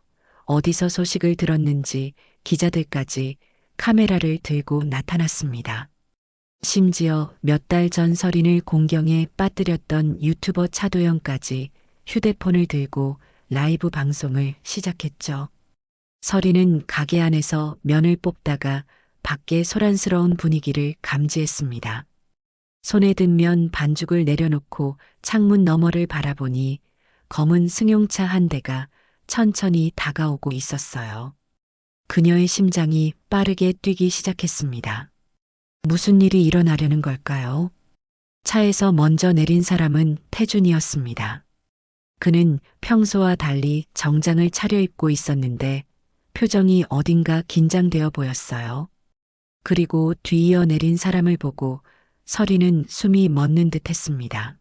어디서 소식을 들었는지 기자들까지 카메라를 들고 나타났습니다. 심지어 몇 달 전 서린을 공경에 빠뜨렸던 유튜버 차도영까지 휴대폰을 들고 라이브 방송을 시작했죠. 서린은 가게 안에서 면을 뽑다가 밖에 소란스러운 분위기를 감지했습니다. 손에 든 면 반죽을 내려놓고 창문 너머를 바라보니 검은 승용차 한 대가 천천히 다가오고 있었어요. 그녀의 심장이 빠르게 뛰기 시작했습니다. 무슨 일이 일어나려는 걸까요? 차에서 먼저 내린 사람은 태준이었습니다. 그는 평소와 달리 정장을 차려입고 있었는데 표정이 어딘가 긴장되어 보였어요. 그리고 뒤이어 내린 사람을 보고 서리는 숨이 멎는 듯 했습니다.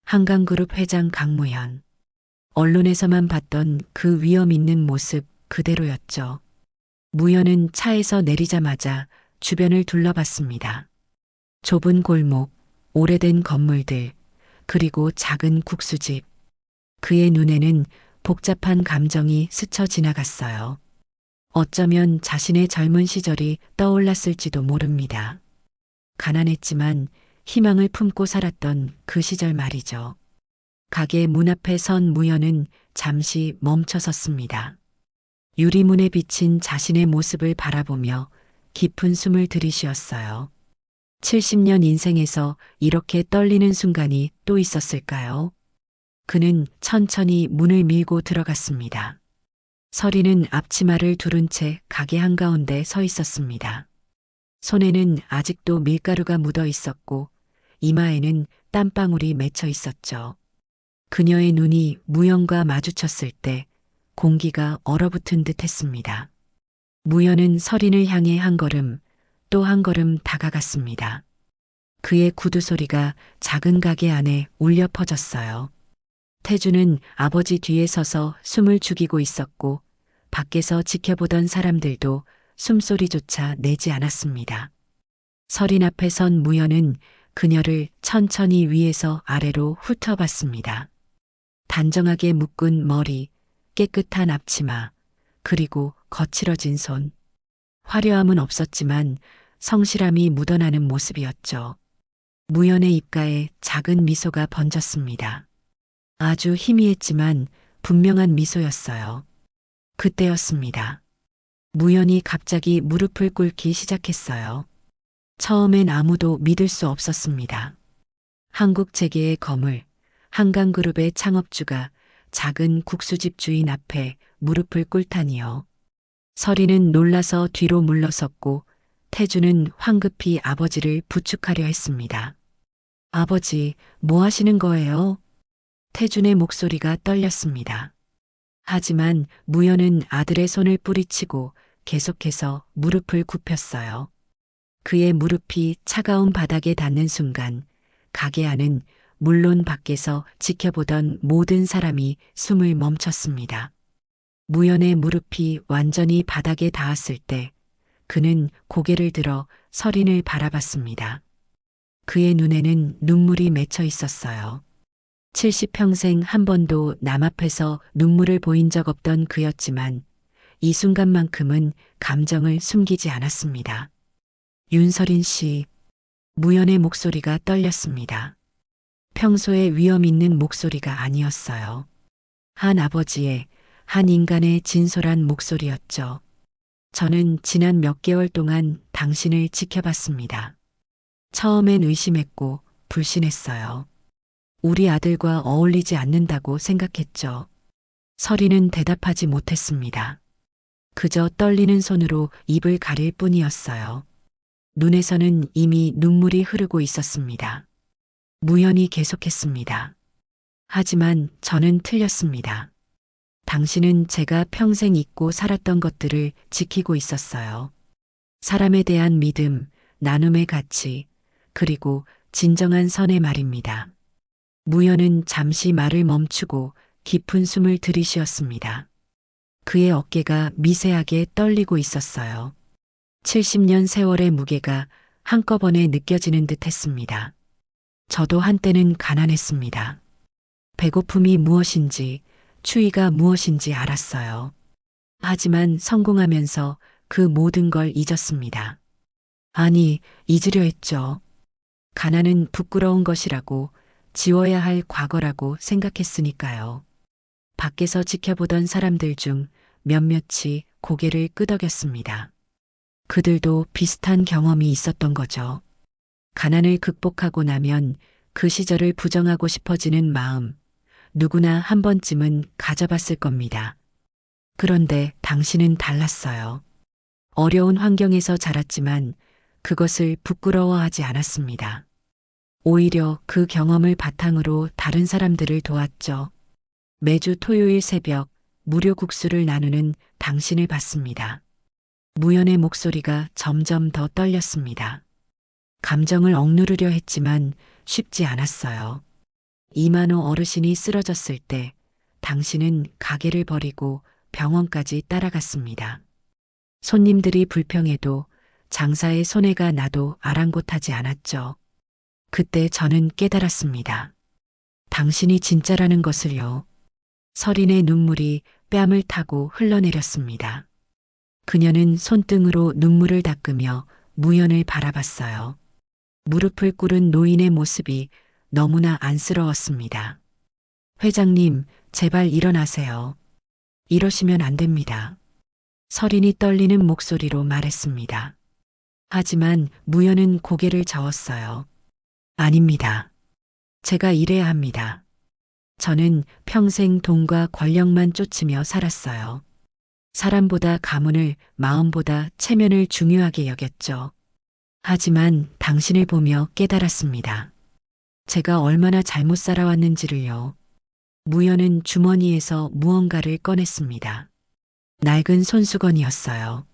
한강그룹 회장 강무현. 언론에서만 봤던 그 위험 있는 모습 그대로였죠. 무현은 차에서 내리자마자 주변을 둘러봤습니다. 좁은 골목, 오래된 건물들, 그리고 작은 국수집. 그의 눈에는 복잡한 감정이 스쳐 지나갔어요. 어쩌면 자신의 젊은 시절이 떠올랐을지도 모릅니다. 가난했지만 희망을 품고 살았던 그 시절 말이죠. 가게 문 앞에 선 무현은 잠시 멈춰 섰습니다. 유리문에 비친 자신의 모습을 바라보며 깊은 숨을 들이쉬었어요. 70년 인생에서 이렇게 떨리는 순간이 또 있었을까요? 그는 천천히 문을 밀고 들어갔습니다. 서리는 앞치마를 두른 채 가게 한가운데 서 있었습니다. 손에는 아직도 밀가루가 묻어 있었고 이마에는 땀방울이 맺혀 있었죠. 그녀의 눈이 무현과 마주쳤을 때 공기가 얼어붙은 듯 했습니다. 무현은 서린을 향해 한 걸음, 또 한 걸음 다가갔습니다. 그의 구두 소리가 작은 가게 안에 울려 퍼졌어요. 태주는 아버지 뒤에 서서 숨을 죽이고 있었고 밖에서 지켜보던 사람들도 숨소리조차 내지 않았습니다. 서린 앞에 선 무현은 그녀를 천천히 위에서 아래로 훑어봤습니다. 단정하게 묶은 머리, 깨끗한 앞치마, 그리고 거칠어진 손. 화려함은 없었지만 성실함이 묻어나는 모습이었죠. 무현의 입가에 작은 미소가 번졌습니다. 아주 희미했지만 분명한 미소였어요. 그때였습니다. 무현이 갑자기 무릎을 꿇기 시작했어요. 처음엔 아무도 믿을 수 없었습니다. 한국 재계의 거물, 한강그룹의 창업주가 작은 국수집 주인 앞에 무릎을 꿇다니요. 서리는 놀라서 뒤로 물러섰고 태주는 황급히 아버지를 부축하려 했습니다. 아버지, 뭐 하시는 거예요? 태준의 목소리가 떨렸습니다. 하지만 무현은 아들의 손을 뿌리치고 계속해서 무릎을 굽혔어요. 그의 무릎이 차가운 바닥에 닿는 순간 가게 안은 물론 밖에서 지켜보던 모든 사람이 숨을 멈췄습니다. 무현의 무릎이 완전히 바닥에 닿았을 때 그는 고개를 들어 서린을 바라봤습니다. 그의 눈에는 눈물이 맺혀 있었어요. 70평생 한 번도 남 앞에서 눈물을 보인 적 없던 그였지만 이 순간만큼은 감정을 숨기지 않았습니다. 윤서린 씨, 무현의 목소리가 떨렸습니다. 평소에 위험 있는 목소리가 아니었어요. 한 아버지의, 한 인간의 진솔한 목소리였죠. 저는 지난 몇 개월 동안 당신을 지켜봤습니다. 처음엔 의심했고 불신했어요. 우리 아들과 어울리지 않는다고 생각했죠. 서리는 대답하지 못했습니다. 그저 떨리는 손으로 입을 가릴 뿐이었어요. 눈에서는 이미 눈물이 흐르고 있었습니다. 무현이 계속했습니다. 하지만 저는 틀렸습니다. 당신은 제가 평생 잊고 살았던 것들을 지키고 있었어요. 사람에 대한 믿음, 나눔의 가치, 그리고 진정한 선의 말입니다. 무현은 잠시 말을 멈추고 깊은 숨을 들이쉬었습니다. 그의 어깨가 미세하게 떨리고 있었어요. 70년 세월의 무게가 한꺼번에 느껴지는 듯 했습니다. 저도 한때는 가난했습니다. 배고픔이 무엇인지, 추위가 무엇인지 알았어요. 하지만 성공하면서 그 모든 걸 잊었습니다. 아니, 잊으려 했죠. 가난은 부끄러운 것이라고, 지워야 할 과거라고 생각했으니까요. 밖에서 지켜보던 사람들 중 몇몇이 고개를 끄덕였습니다. 그들도 비슷한 경험이 있었던 거죠. 가난을 극복하고 나면 그 시절을 부정하고 싶어지는 마음, 누구나 한 번쯤은 가져봤을 겁니다. 그런데 당신은 달랐어요. 어려운 환경에서 자랐지만 그것을 부끄러워하지 않았습니다. 오히려 그 경험을 바탕으로 다른 사람들을 도왔죠. 매주 토요일 새벽 무료 국수를 나누는 당신을 봤습니다. 무연의 목소리가 점점 더 떨렸습니다. 감정을 억누르려 했지만 쉽지 않았어요. 이만호 어르신이 쓰러졌을 때 당신은 가게를 버리고 병원까지 따라갔습니다. 손님들이 불평해도 장사에 손해가 나도 아랑곳하지 않았죠. 그때 저는 깨달았습니다. 당신이 진짜라는 것을요. 서린의 눈물이 뺨을 타고 흘러내렸습니다. 그녀는 손등으로 눈물을 닦으며 무연을 바라봤어요. 무릎을 꿇은 노인의 모습이 너무나 안쓰러웠습니다. 회장님, 제발 일어나세요. 이러시면 안 됩니다. 서린이 떨리는 목소리로 말했습니다. 하지만 무연은 고개를 저었어요. 아닙니다. 제가 일해야 합니다. 저는 평생 돈과 권력만 쫓으며 살았어요. 사람보다 가문을, 마음보다 체면을 중요하게 여겼죠. 하지만 당신을 보며 깨달았습니다. 제가 얼마나 잘못 살아왔는지를요. 무연은 주머니에서 무언가를 꺼냈습니다. 낡은 손수건이었어요.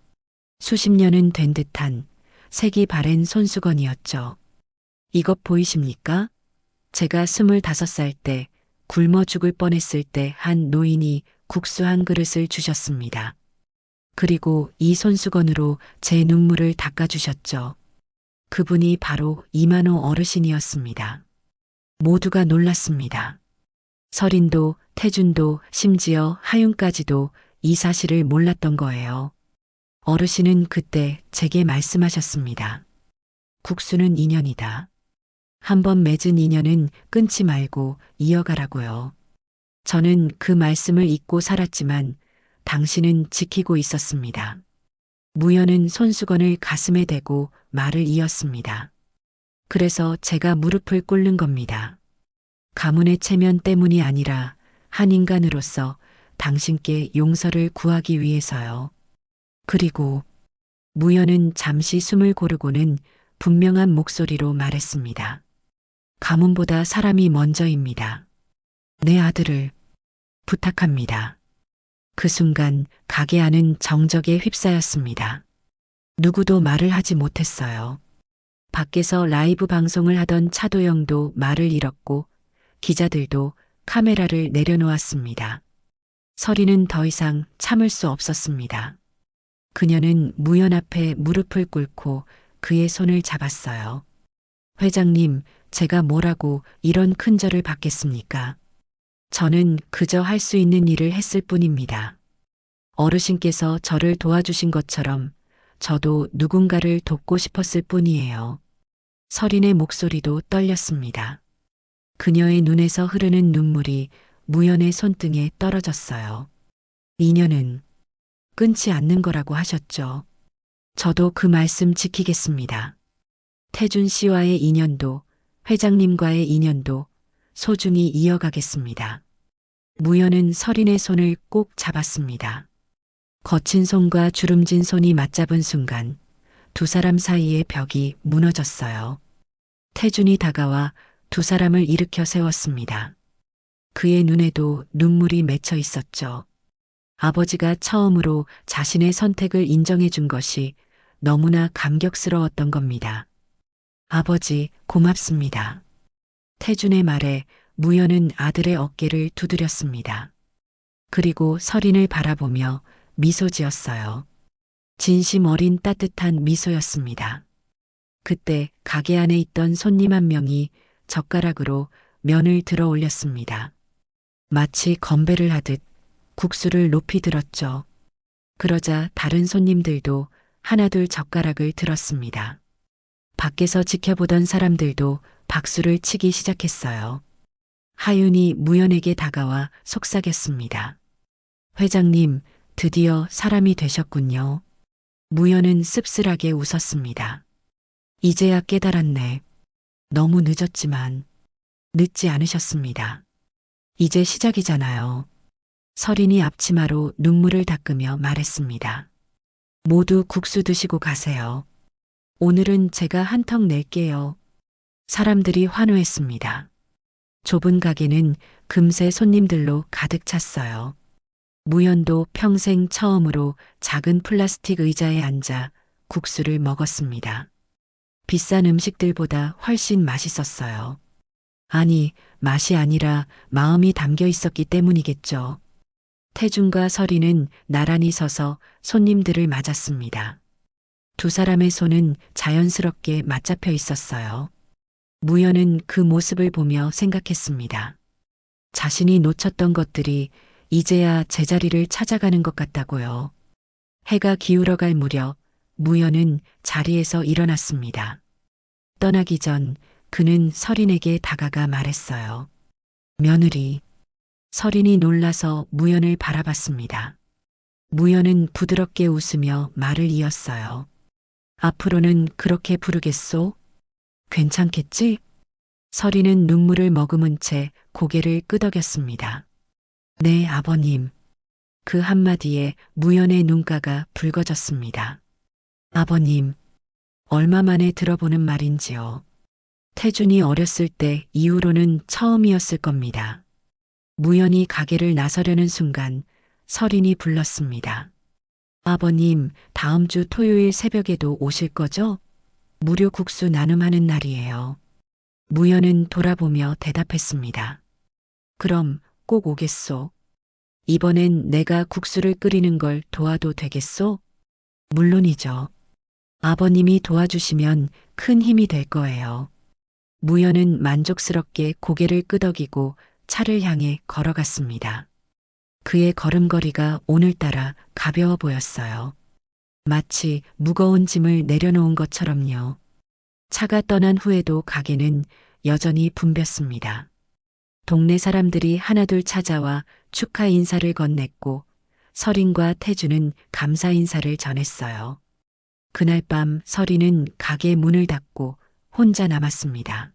수십 년은 된 듯한 색이 바랜 손수건이었죠. 이것 보이십니까? 제가 25살 때 굶어 죽을 뻔했을 때 한 노인이 국수 한 그릇을 주셨습니다. 그리고 이 손수건으로 제 눈물을 닦아주셨죠. 그분이 바로 이만호 어르신이었습니다. 모두가 놀랐습니다. 서린도, 태준도, 심지어 하윤까지도 이 사실을 몰랐던 거예요. 어르신은 그때 제게 말씀하셨습니다. 국수는 인연이다. 한번 맺은 인연은 끊지 말고 이어가라고요. 저는 그 말씀을 잊고 살았지만 당신은 지키고 있었습니다. 무연은 손수건을 가슴에 대고 말을 이었습니다. 그래서 제가 무릎을 꿇는 겁니다. 가문의 체면 때문이 아니라 한 인간으로서 당신께 용서를 구하기 위해서요. 그리고 무연은 잠시 숨을 고르고는 분명한 목소리로 말했습니다. 가문보다 사람이 먼저입니다. 내 아들을 부탁합니다. 그 순간 가게 안은 정적에 휩싸였습니다. 누구도 말을 하지 못했어요. 밖에서 라이브 방송을 하던 차도영도 말을 잃었고 기자들도 카메라를 내려놓았습니다. 서린은 더 이상 참을 수 없었습니다. 그녀는 무연 앞에 무릎을 꿇고 그의 손을 잡았어요. 회장님, 제가 뭐라고 이런 큰 절을 받겠습니까? 저는 그저 할 수 있는 일을 했을 뿐입니다. 어르신께서 저를 도와주신 것처럼 저도 누군가를 돕고 싶었을 뿐이에요. 서린의 목소리도 떨렸습니다. 그녀의 눈에서 흐르는 눈물이 무연의 손등에 떨어졌어요. 인연은 끊지 않는 거라고 하셨죠. 저도 그 말씀 지키겠습니다. 태준 씨와의 인연도 회장님과의 인연도 소중히 이어가겠습니다. 무연은 서린의 손을 꼭 잡았습니다. 거친 손과 주름진 손이 맞잡은 순간 두 사람 사이의 벽이 무너졌어요. 태준이 다가와 두 사람을 일으켜 세웠습니다. 그의 눈에도 눈물이 맺혀 있었죠. 아버지가 처음으로 자신의 선택을 인정해 준 것이 너무나 감격스러웠던 겁니다. 아버지, 고맙습니다. 태준의 말에 무연은 아들의 어깨를 두드렸습니다. 그리고 서린을 바라보며 미소 지었어요. 진심 어린 따뜻한 미소였습니다. 그때 가게 안에 있던 손님 한 명이 젓가락으로 면을 들어 올렸습니다. 마치 건배를 하듯 국수를 높이 들었죠. 그러자 다른 손님들도 하나둘 젓가락을 들었습니다. 밖에서 지켜보던 사람들도 박수를 치기 시작했어요. 하윤이 무연에게 다가와 속삭였습니다. 회장님, 드디어 사람이 되셨군요. 무연은 씁쓸하게 웃었습니다. 이제야 깨달았네. 너무 늦었지만 늦지 않으셨습니다. 이제 시작이잖아요. 서린이 앞치마로 눈물을 닦으며 말했습니다. 모두 국수 드시고 가세요. 오늘은 제가 한턱 낼게요. 사람들이 환호했습니다. 좁은 가게는 금세 손님들로 가득 찼어요. 무연도 평생 처음으로 작은 플라스틱 의자에 앉아 국수를 먹었습니다. 비싼 음식들보다 훨씬 맛있었어요. 아니, 맛이 아니라 마음이 담겨 있었기 때문이겠죠. 태준과 설이는 나란히 서서 손님들을 맞았습니다. 두 사람의 손은 자연스럽게 맞잡혀 있었어요. 무연은 그 모습을 보며 생각했습니다. 자신이 놓쳤던 것들이 이제야 제자리를 찾아가는 것 같다고요. 해가 기울어갈 무렵 무연은 자리에서 일어났습니다. 떠나기 전 그는 설인에게 다가가 말했어요. 며느리. 설인이 놀라서 무연을 바라봤습니다. 무연은 부드럽게 웃으며 말을 이었어요. 앞으로는 그렇게 부르겠소? 괜찮겠지? 설인은 눈물을 머금은 채 고개를 끄덕였습니다. 네, 아버님. 그 한마디에 무연의 눈가가 붉어졌습니다. 아버님, 얼마 만에 들어보는 말인지요. 태준이 어렸을 때 이후로는 처음이었을 겁니다. 무연이 가게를 나서려는 순간 설인이 불렀습니다. 아버님, 다음 주 토요일 새벽에도 오실 거죠? 무료 국수 나눔하는 날이에요. 무연은 돌아보며 대답했습니다. 그럼 꼭 오겠소. 이번엔 내가 국수를 끓이는 걸 도와도 되겠소? 물론이죠. 아버님이 도와주시면 큰 힘이 될 거예요. 무연은 만족스럽게 고개를 끄덕이고 차를 향해 걸어갔습니다. 그의 걸음걸이가 오늘따라 가벼워 보였어요. 마치 무거운 짐을 내려놓은 것처럼요. 차가 떠난 후에도 가게는 여전히 붐볐습니다. 동네 사람들이 하나둘 찾아와 축하 인사를 건넸고 설인과 태주는 감사 인사를 전했어요. 그날 밤 설인은 가게 문을 닫고 혼자 남았습니다.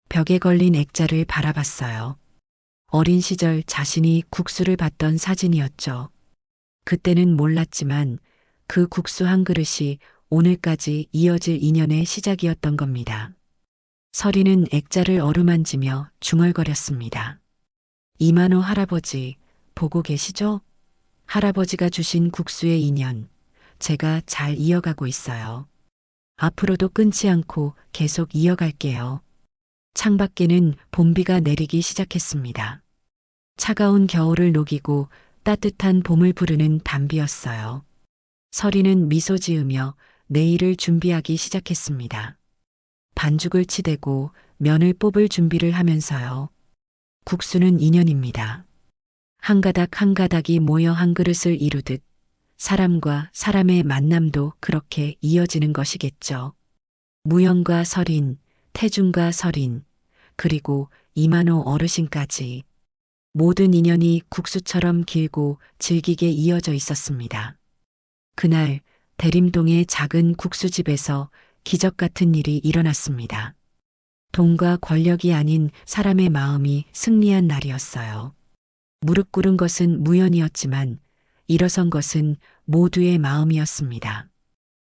벽에 걸린 액자를 바라봤어요. 어린 시절 자신이 국수를 받던 사진이었죠. 그때는 몰랐지만 그 국수 한 그릇이 오늘까지 이어질 인연의 시작이었던 겁니다. 설이는 액자를 어루만지며 중얼거렸습니다. 이만호 할아버지, 보고 계시죠? 할아버지가 주신 국수의 인연, 제가 잘 이어가고 있어요. 앞으로도 끊지 않고 계속 이어갈게요. 창밖에는 봄비가 내리기 시작했습니다. 차가운 겨울을 녹이고 따뜻한 봄을 부르는 단비였어요. 설이는 미소 지으며 내일을 준비하기 시작했습니다. 반죽을 치대고 면을 뽑을 준비를 하면서요. 국수는 인연입니다. 한 가닥 한 가닥이 모여 한 그릇을 이루듯 사람과 사람의 만남도 그렇게 이어지는 것이겠죠. 무연과 설인, 태준과 설인, 그리고 이만호 어르신까지 모든 인연이 국수처럼 길고 질기게 이어져 있었습니다. 그날 대림동의 작은 국수집에서 기적 같은 일이 일어났습니다. 돈과 권력이 아닌 사람의 마음이 승리한 날이었어요. 무릎 꿇은 것은 무연이었지만 일어선 것은 모두의 마음이었습니다.